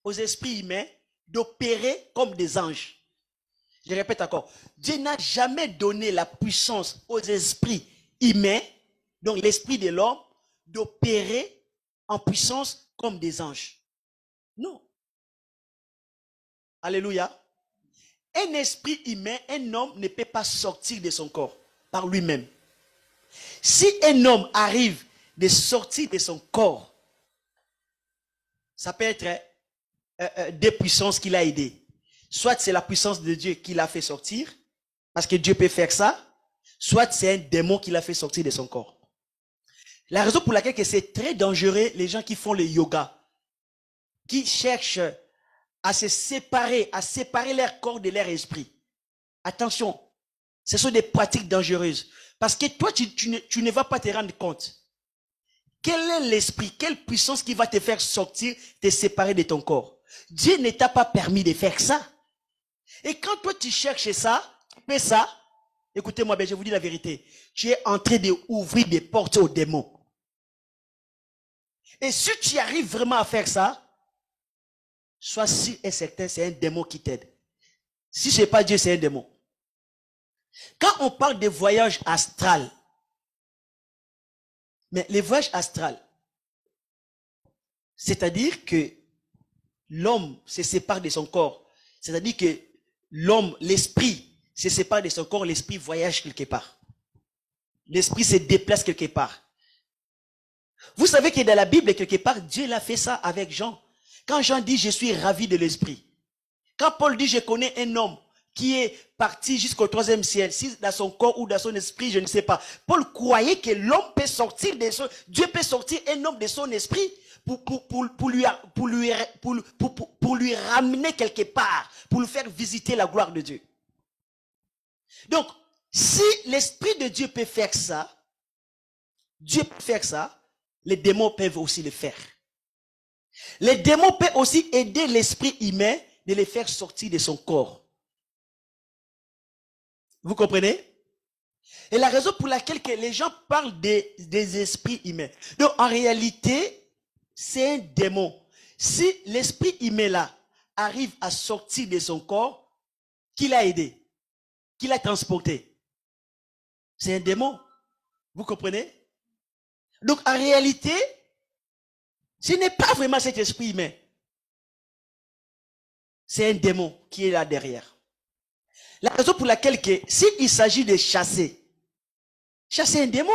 aux esprits humains d'opérer comme des anges. Je répète encore. Dieu n'a jamais donné la puissance aux esprits humains, donc l'esprit de l'homme, d'opérer en puissance comme des anges. Non. Alléluia. Un esprit humain, un homme ne peut pas sortir de son corps par lui-même. Si un homme arrive de sortir de son corps, ça peut être des puissances qu'il a aidées. Soit c'est la puissance de Dieu qui l'a fait sortir, parce que Dieu peut faire ça, soit c'est un démon qui l'a fait sortir de son corps. La raison pour laquelle c'est très dangereux, les gens qui font le yoga, qui cherchent à séparer leur corps de leur esprit. Attention, ce sont des pratiques dangereuses. Parce que toi, tu ne vas pas te rendre compte. Quel est l'esprit, quelle puissance qui va te faire sortir, te séparer de ton corps? Dieu ne t'a pas permis de faire ça. Et quand toi, tu cherches ça, tu fais ça, écoutez-moi, je vous dis la vérité. Tu es en train d'ouvrir des portes aux démons. Et si tu arrives vraiment à faire ça, sois sûr et certain, c'est un démon qui t'aide. Si ce n'est pas Dieu, c'est un démon. Quand on parle de voyage astral, mais les voyages astral, c'est-à-dire que l'homme se sépare de son corps. C'est-à-dire que l'homme, l'esprit, se sépare de son corps, l'esprit voyage quelque part. L'esprit se déplace quelque part. Vous savez que dans la Bible, quelque part, Dieu l'a fait ça avec Jean. Quand Jean dit, je suis ravi de l'esprit. Quand Paul dit, je connais un homme qui est parti jusqu'au 3e ciel, si dans son corps ou dans son esprit, je ne sais pas. Paul croyait que l'homme peut sortir de son... Dieu peut sortir un homme de son esprit pour lui ramener quelque part, pour lui faire visiter la gloire de Dieu. Donc, si l'esprit de Dieu peut faire ça, Dieu peut faire ça, les démons peuvent aussi le faire. Les démons peuvent aussi aider l'esprit humain de les faire sortir de son corps. Vous comprenez? Et la raison pour laquelle les gens parlent des esprits humains. Donc, en réalité, c'est un démon. Si l'esprit humain là arrive à sortir de son corps, qui l'a aidé? Qui l'a transporté? C'est un démon. Vous comprenez? Donc, en réalité, ce n'est pas vraiment cet esprit humain. C'est un démon qui est là derrière. La raison pour laquelle, s'il s'agit de chasser un démon.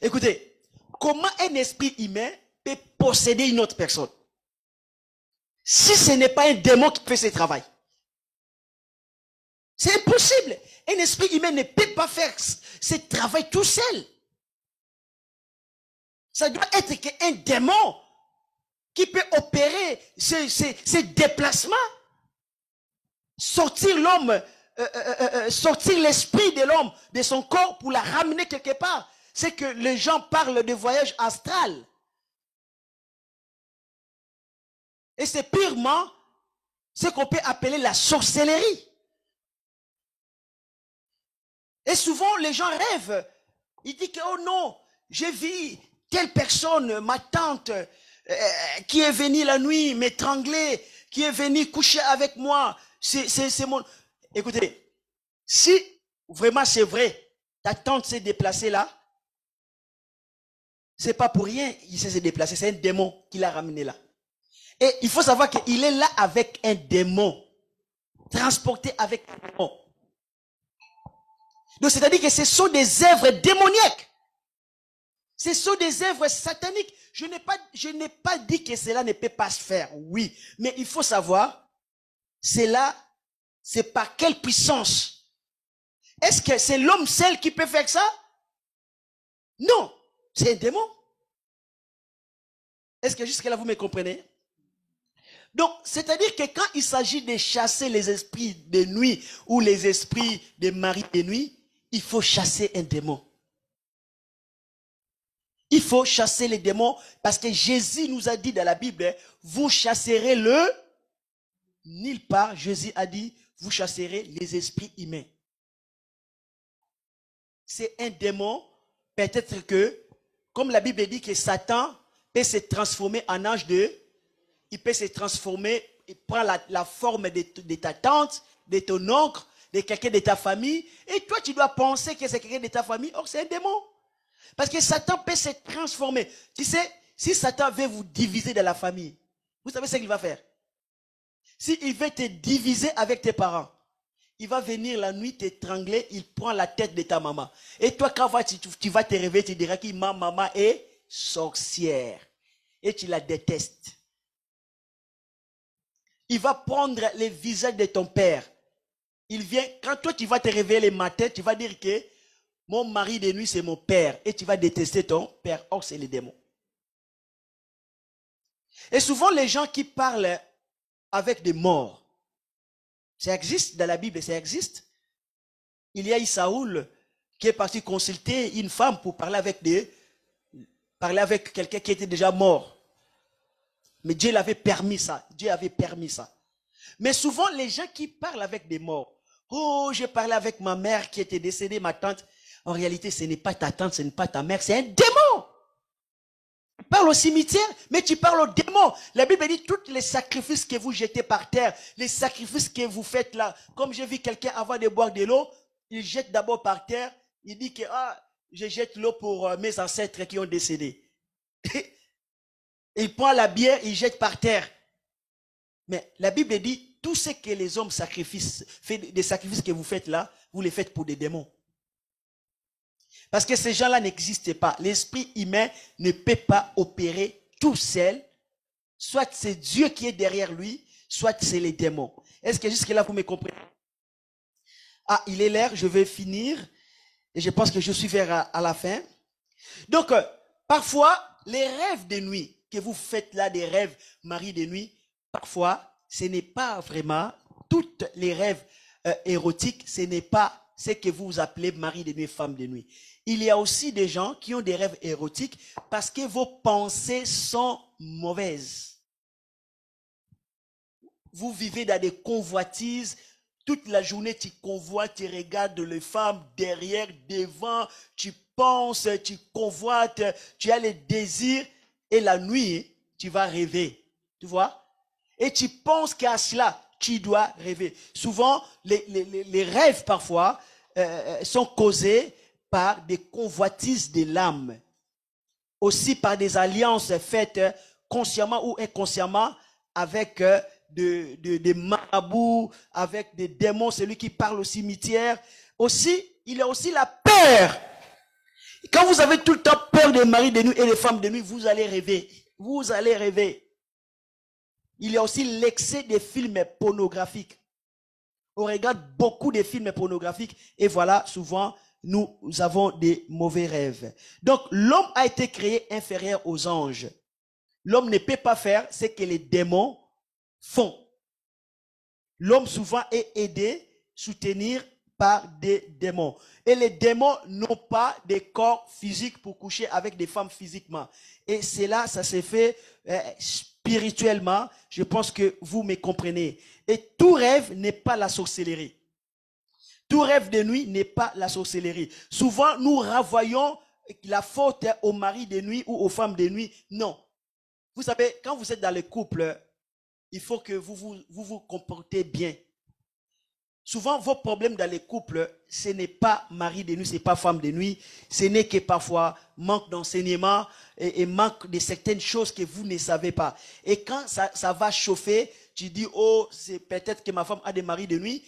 Écoutez, comment un esprit humain peut posséder une autre personne? Si ce n'est pas un démon qui fait ce travail. C'est impossible. un esprit humain ne peut pas faire ce travail tout seul. Ça doit être qu'un démon qui peut opérer ces déplacements, sortir l'homme, sortir l'esprit de l'homme de son corps pour la ramener quelque part. C'est que les gens parlent de voyage astral. Et c'est purement ce qu'on peut appeler la sorcellerie. Et souvent, les gens rêvent. Ils disent que, oh non, j'ai vu telle personne, ma tante, qui est venue la nuit m'étrangler, qui est venue coucher avec moi. C'est mon... Écoutez, si vraiment c'est vrai, ta tante s'est déplacée là, c'est pas pour rien il s'est déplacé, c'est un démon qui l'a ramené là. Et il faut savoir qu'il est là avec un démon, transporté avec un démon. Donc c'est-à-dire que ce sont des œuvres démoniaques. Ce sont des œuvres sataniques. Je n'ai pas dit que cela ne peut pas se faire, oui. Mais il faut savoir, c'est par quelle puissance? Est-ce que c'est l'homme seul qui peut faire ça? Non, c'est un démon. Est-ce que jusque-là vous me comprenez? Donc, c'est-à-dire que quand il s'agit de chasser les esprits de nuit ou les esprits des maris de nuit, il faut chasser un démon. Il faut chasser les démons parce que Jésus nous a dit dans la Bible, vous chasserez nulle part, Jésus a dit, vous chasserez les esprits humains. C'est un démon, peut-être que, comme la Bible dit que Satan peut se transformer en ange il peut se transformer, il prend la forme de ta tante, de ton oncle, de quelqu'un de ta famille, et toi tu dois penser que c'est quelqu'un de ta famille, or c'est un démon. Parce que Satan peut se transformer. Tu sais, si Satan veut vous diviser de la famille, vous savez ce qu'il va faire? S'il veut te diviser avec tes parents, il va venir la nuit t'étrangler, il prend la tête de ta maman. Et toi, quand tu vas te réveiller, tu diras que ma maman est sorcière. Et tu la détestes. Il va prendre le visage de ton père. Il vient, quand toi tu vas te réveiller le matin, tu vas dire que mon mari de nuit c'est mon père. Et tu vas détester ton père. Or c'est les démons. Et souvent les gens qui parlent avec des morts, ça existe dans la Bible, ça existe. Il y a eu Saoul qui est parti consulter une femme pour parler avec quelqu'un qui était déjà mort. Mais Dieu l'avait permis ça. Dieu avait permis ça. Mais souvent, les gens qui parlent avec des morts. Oh, j'ai parlé avec ma mère qui était décédée, ma tante. En réalité, ce n'est pas ta tante, ce n'est pas ta mère, c'est un démon. Tu parles au cimetière, mais tu parles au démon. La Bible dit, tous les sacrifices que vous jetez par terre, les sacrifices que vous faites là, comme j'ai vu quelqu'un avant de boire de l'eau, il jette d'abord par terre, il dit que, je jette l'eau pour mes ancêtres qui ont décédé. Il prend la bière, il jette par terre. Mais la Bible dit, tout ce que les hommes sacrifient, des sacrifices que vous faites là, vous les faites pour des démons. Parce que ces gens-là n'existent pas. L'esprit humain ne peut pas opérer tout seul. Soit c'est Dieu qui est derrière lui, soit c'est les démons. Est-ce que jusque-là vous me comprenez? Ah, il est l'heure, je vais finir. Et je pense que je suis vers à la fin. Donc, parfois, les rêves de nuit que vous faites là, des rêves mari de nuit, parfois, ce n'est pas vraiment, toutes les rêves érotiques, ce n'est pas ce que vous appelez mari de nuit, femme de nuit. Il y a aussi des gens qui ont des rêves érotiques parce que vos pensées sont mauvaises. Vous vivez dans des convoitises, toute la journée tu convoites, tu regardes les femmes derrière, devant, tu penses, tu convoites, tu as les désirs. Et la nuit, tu vas rêver. Tu vois? Et tu penses qu'à cela, tu dois rêver. Souvent, les rêves, parfois, sont causés par des convoitises de l'âme. Aussi par des alliances faites consciemment ou inconsciemment avec des marabouts, avec des démons, celui qui parle au cimetière. Aussi, il y a aussi la peur. Quand vous avez tout le temps peur des maris de nuit et des femmes de nuit, vous allez rêver. Vous allez rêver. Il y a aussi l'excès des films pornographiques. On regarde beaucoup de films pornographiques et voilà, souvent, nous avons des mauvais rêves. Donc, l'homme a été créé inférieur aux anges. L'homme ne peut pas faire ce que les démons font. L'homme souvent est aidé, soutenu par des démons. Et les démons n'ont pas de corps physiques pour coucher avec des femmes physiquement. Et cela, ça s'est fait spirituellement. Je pense que vous me comprenez. Et tout rêve n'est pas la sorcellerie. Tout rêve de nuit n'est pas la sorcellerie. Souvent, nous renvoyons la faute aux maris de nuit ou aux femmes de nuit. Non. Vous savez, quand vous êtes dans le couple, il faut que vous comportez bien. Souvent, vos problèmes dans les couples, ce n'est pas mari de nuit, ce n'est pas femme de nuit. Ce n'est que parfois manque d'enseignement et manque de certaines choses que vous ne savez pas. Et quand ça va chauffer, tu dis, oh, c'est peut-être que ma femme a des maris de nuit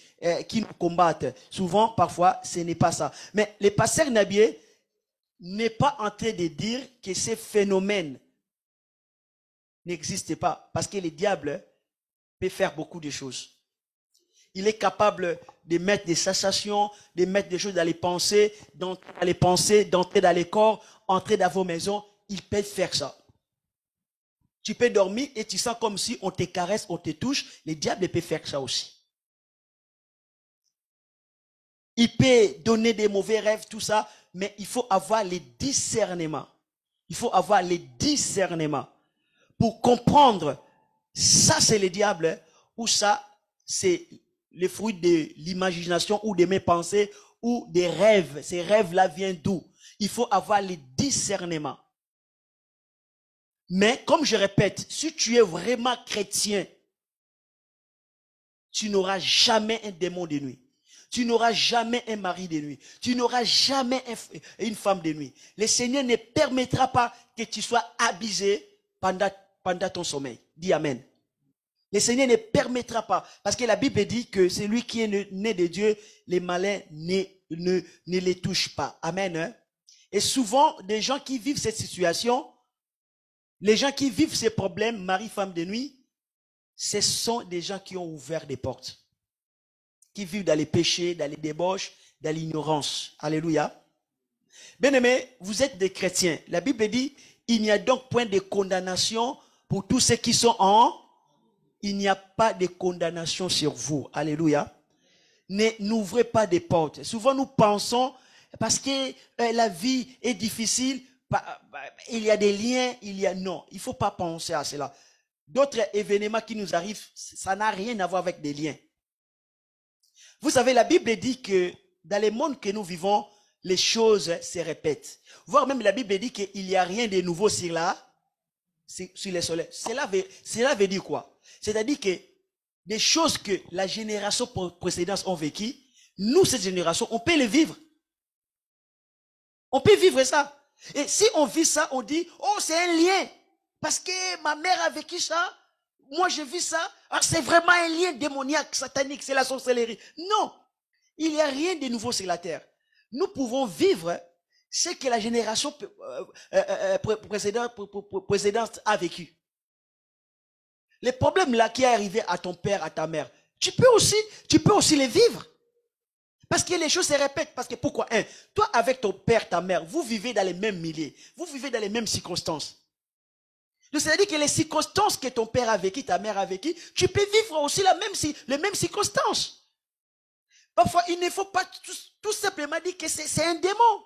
qui nous combattent. Souvent, parfois, ce n'est pas ça. Mais le pasteur Nabié n'est pas en train de dire que ces phénomènes n'existent pas. Parce que le diable peut faire beaucoup de choses. Il est capable de mettre des sensations, de mettre des choses dans les pensées, d'entrer dans les corps, entrer dans vos maisons. Il peut faire ça. Tu peux dormir et tu sens comme si on te caresse, on te touche. Le diable peut faire ça aussi. Il peut donner des mauvais rêves, tout ça, mais il faut avoir les discernements. Il faut avoir les discernements pour comprendre ça c'est le diable ou ça c'est le fruit de l'imagination ou de mes pensées ou des rêves. Ces rêves-là viennent d'où? Il faut avoir les discernements. Mais comme je répète, si tu es vraiment chrétien, tu n'auras jamais un démon de nuit. Tu n'auras jamais un mari de nuit. Tu n'auras jamais une femme de nuit. Le Seigneur ne permettra pas que tu sois abusé pendant ton sommeil. Dis Amen. Le Seigneur ne permettra pas. Parce que la Bible dit que celui qui est né de Dieu, les malins ne les touchent pas. Amen. Hein? Et souvent, des gens qui vivent cette situation, les gens qui vivent ces problèmes, mari, femme de nuit, ce sont des gens qui ont ouvert des portes. Qui vivent dans les péchés, dans les débauches, dans l'ignorance. Alléluia. Bien-aimés, vous êtes des chrétiens. La Bible dit, il n'y a donc point de condamnation pour tous ceux qui sont en... Il n'y a pas de condamnation sur vous. Alléluia. N'ouvrez pas des portes. Souvent nous pensons, parce que la vie est difficile, il y a des liens, non, il ne faut pas penser à cela. D'autres événements qui nous arrivent, ça n'a rien à voir avec des liens. Vous savez, la Bible dit que dans le monde que nous vivons, les choses se répètent. Voire même la Bible dit qu'il n'y a rien de nouveau sur le soleil. Cela veut dire quoi? C'est-à-dire que des choses que la génération précédente ont vécues, nous, cette génération, on peut les vivre. On peut vivre ça. Et si on vit ça, on dit, oh, c'est un lien. Parce que ma mère a vécu ça, moi je vis ça. Alors c'est vraiment un lien démoniaque, satanique, c'est la sorcellerie. Non, il n'y a rien de nouveau sur la terre. Nous pouvons vivre ce que la génération précédente a vécu. Les problèmes là qui est arrivé à ton père, à ta mère, tu peux aussi les vivre. Parce que les choses se répètent. Parce que pourquoi? Toi avec ton père, ta mère, vous vivez dans les mêmes milieux. Vous vivez dans les mêmes circonstances. Donc c'est-à-dire que les circonstances que ton père a vécues, ta mère a vécues, tu peux vivre aussi les mêmes circonstances. Parfois, il ne faut pas tout simplement dire que c'est un démon.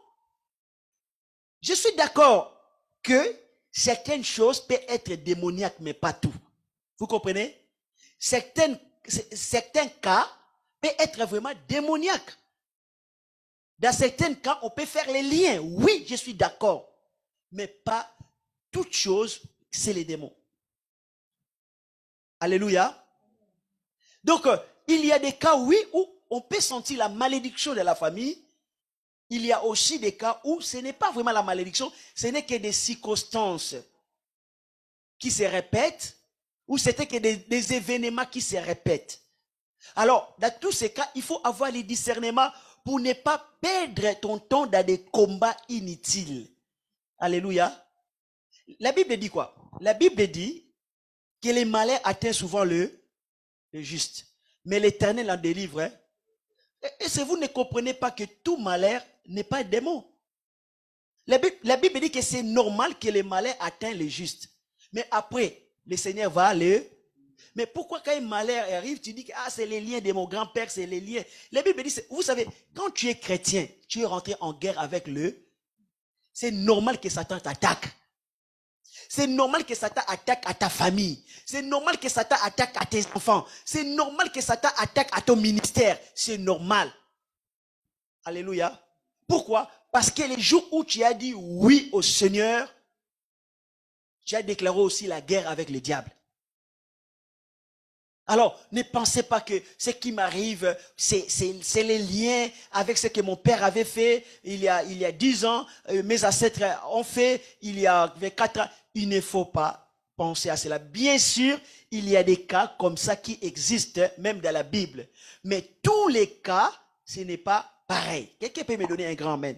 Je suis d'accord que certaines choses peuvent être démoniaques, mais pas tout. Vous comprenez? Certains cas peuvent être vraiment démoniaques. Dans certains cas, on peut faire les liens. Oui, je suis d'accord. Mais pas toute chose, c'est les démons. Alléluia. Donc, il y a des cas, oui, où on peut sentir la malédiction de la famille. Il y a aussi des cas où ce n'est pas vraiment la malédiction, ce n'est que des circonstances qui se répètent, ou c'était que des événements qui se répètent. Alors, dans tous ces cas, il faut avoir les discernements pour ne pas perdre ton temps dans des combats inutiles. Alléluia. La Bible dit quoi? La Bible dit que les malins atteignent souvent le juste. mais l'Éternel en délivre. Hein. Et si vous ne comprenez pas que tout malheur n'est pas un démon. La Bible dit que c'est normal que le malheur atteigne les justes. Mais après, le Seigneur va aller. Mais pourquoi quand un malheur arrive, tu dis que c'est les liens de mon grand-père, c'est les liens. La Bible dit, vous savez, quand tu es chrétien, tu es rentré en guerre avec c'est normal que Satan t'attaque. C'est normal que Satan attaque à ta famille. C'est normal que Satan attaque à tes enfants. C'est normal que Satan attaque à ton ministère. C'est normal. Alléluia. Pourquoi? Parce que les jours où tu as dit oui au Seigneur, tu as déclaré aussi la guerre avec le diable. Alors, ne pensez pas que ce qui m'arrive, c'est les liens avec ce que mon père avait fait il y a 10 ans, mes ancêtres ont fait il y a 4 ans. Il ne faut pas penser à cela. Bien sûr, il y a des cas comme ça qui existent, même dans la Bible. Mais tous les cas, ce n'est pas pareil. Quelqu'un peut me donner un grand amen?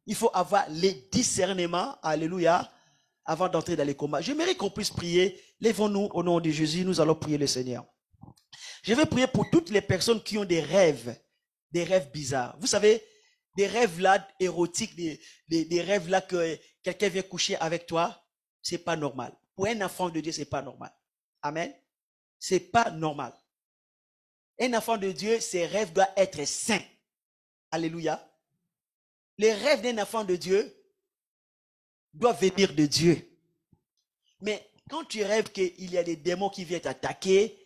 Il faut avoir les discernements, alléluia, avant d'entrer dans les combats. J'aimerais qu'on puisse prier. Lèvons-nous au nom de Jésus, nous allons prier le Seigneur. Je vais prier pour toutes les personnes qui ont des rêves bizarres. Vous savez, des rêves là érotiques, des rêves là que quelqu'un vient coucher avec toi, c'est pas normal. Pour un enfant de Dieu, c'est pas normal. Amen. C'est pas normal. Un enfant de Dieu, ses rêves doivent être saints. Alléluia. Les rêves d'un enfant de Dieu doivent venir de Dieu. Mais quand tu rêves qu'il y a des démons qui viennent t'attaquer,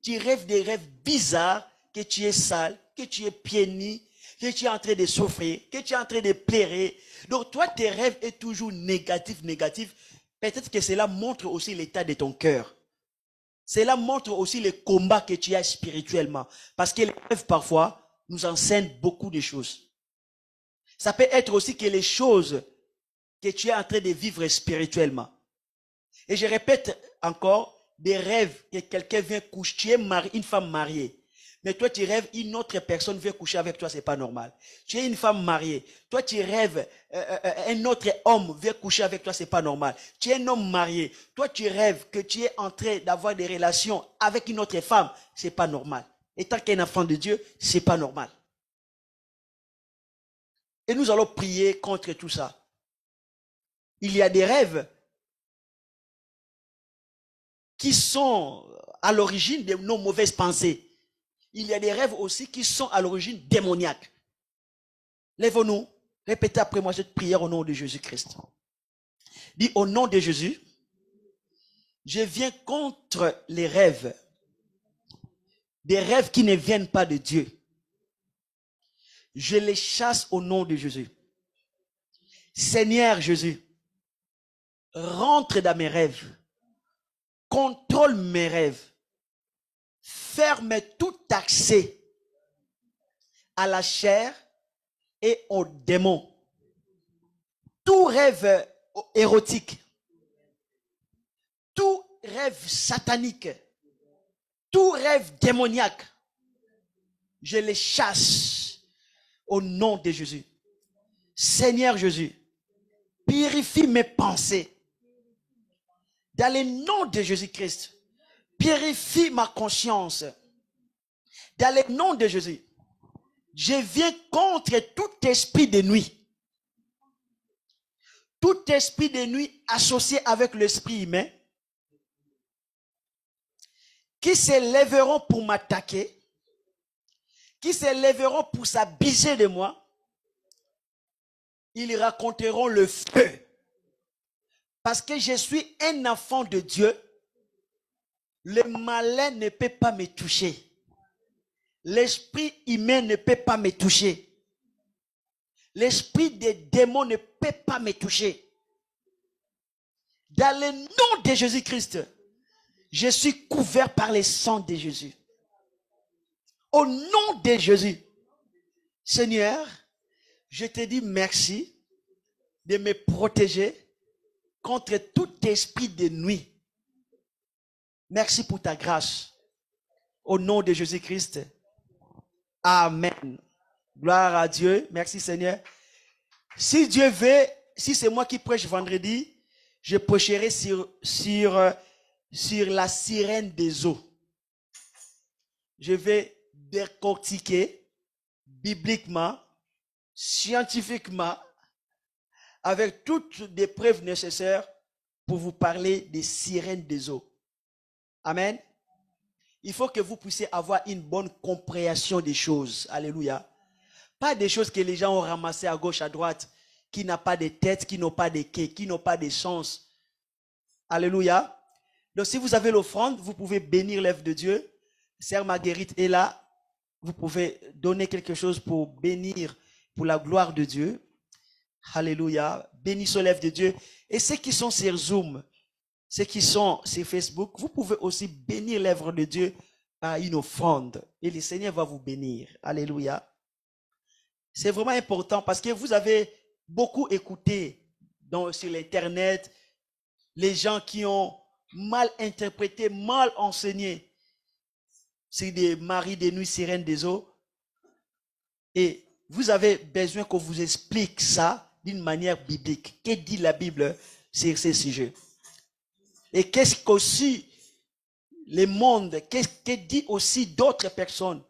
tu rêves des rêves bizarres, que tu es sale, que tu es pieds nus, que tu es en train de souffrir, que tu es en train de pleurer. Donc toi, tes rêves sont toujours négatifs. Peut-être que cela montre aussi l'état de ton cœur. Cela montre aussi le combat que tu as spirituellement. Parce que les rêves, parfois, nous enseignent beaucoup de choses. Ça peut être aussi que les choses que tu es en train de vivre spirituellement. Et je répète encore, des rêves que quelqu'un vient coucher, tu es une femme mariée. Mais toi, tu rêves, une autre personne vient coucher avec toi, c'est pas normal. Tu es une femme mariée. Toi, tu rêves, un autre homme vient coucher avec toi, c'est pas normal. Tu es un homme marié. Toi, tu rêves que tu es en train d'avoir des relations avec une autre femme, c'est pas normal. Et tant qu'un enfant de Dieu, c'est pas normal. Et nous allons prier contre tout ça. Il y a des rêves qui sont à l'origine de nos mauvaises pensées. Il y a des rêves aussi qui sont à l'origine démoniaque. Lèvons-nous, répétez après moi cette prière au nom de Jésus-Christ. Dis au nom de Jésus, je viens contre les rêves, des rêves qui ne viennent pas de Dieu. Je les chasse au nom de Jésus. Seigneur Jésus, rentre dans mes rêves, contrôle mes rêves, ferme tout accès à la chair et aux démons. Tout rêve érotique, tout rêve satanique, tout rêve démoniaque, je les chasse au nom de Jésus. Seigneur Jésus, purifie mes pensées. Dans le nom de Jésus-Christ, purifie ma conscience. Dans le nom de Jésus, je viens contre tout esprit de nuit. Tout esprit de nuit associé avec l'esprit humain qui se lèveront pour m'attaquer, qui se lèveront pour s'abuser de moi. Ils raconteront le feu. Parce que je suis un enfant de Dieu, le malin ne peut pas me toucher. L'esprit humain ne peut pas me toucher. L'esprit des démons ne peut pas me toucher. Dans le nom de Jésus-Christ, je suis couvert par le sang de Jésus. Au nom de Jésus, Seigneur, je te dis merci de me protéger contre tout esprit de nuit. Merci pour ta grâce. Au nom de Jésus-Christ. Amen. Gloire à Dieu. Merci Seigneur. Si Dieu veut, si c'est moi qui prêche vendredi, je prêcherai sur la sirène des eaux. je vais décortiquer bibliquement, scientifiquement, avec toutes les preuves nécessaires pour vous parler des sirènes des eaux. Amen. Il faut que vous puissiez avoir une bonne compréhension des choses. Alléluia. Pas des choses que les gens ont ramassées à gauche, à droite, qui n'ont pas de tête, qui n'ont pas de quai, qui n'ont pas de sens. Alléluia. Donc si vous avez l'offrande, vous pouvez bénir l'œuvre de Dieu. Sœur Marguerite est là. Vous pouvez donner quelque chose pour bénir, pour la gloire de Dieu. Alléluia. Bénissons l'œuvre de Dieu. Et ceux qui sont sur Zoom, ceux qui sont sur Facebook, vous pouvez aussi bénir l'œuvre de Dieu par une offrande. Et le Seigneur va vous bénir. Alléluia. C'est vraiment important parce que vous avez beaucoup écouté sur l'Internet les gens qui ont mal interprété, mal enseigné. C'est des maris des nuits sirènes des eaux. Et vous avez besoin qu'on vous explique ça d'une manière biblique. Que dit la Bible sur ces sujets? Et qu'est-ce qu'aussi le monde, qu'est-ce que dit aussi d'autres personnes,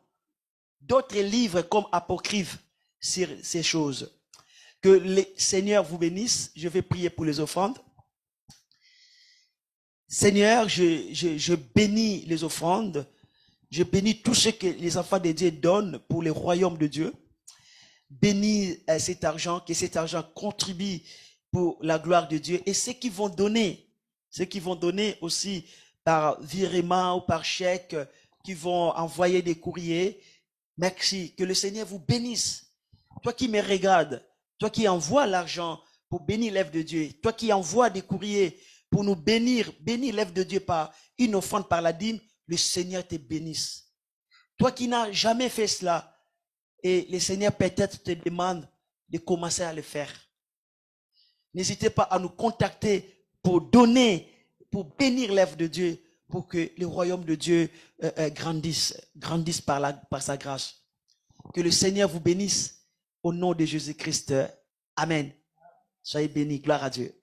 d'autres livres comme Apocryphe sur ces choses? Que le Seigneur vous bénisse. Je vais prier pour les offrandes. Seigneur, je bénis les offrandes. Je bénis tout ce que les enfants de Dieu donnent pour le royaume de Dieu. Bénis cet argent, que cet argent contribue pour la gloire de Dieu. Et ceux qui vont donner aussi par virement ou par chèque, qui vont envoyer des courriers, merci. Que le Seigneur vous bénisse. Toi qui me regardes, toi qui envoies l'argent pour bénir l'œuvre de Dieu, toi qui envoies des courriers pour nous bénir l'œuvre de Dieu par une offrande, par la dîme, le Seigneur te bénisse. Toi qui n'as jamais fait cela, et le Seigneur peut-être te demande de commencer à le faire. N'hésitez pas à nous contacter pour donner, pour bénir l'œuvre de Dieu, pour que le royaume de Dieu grandisse par sa grâce. Que le Seigneur vous bénisse au nom de Jésus-Christ. Amen. Soyez bénis. Gloire à Dieu.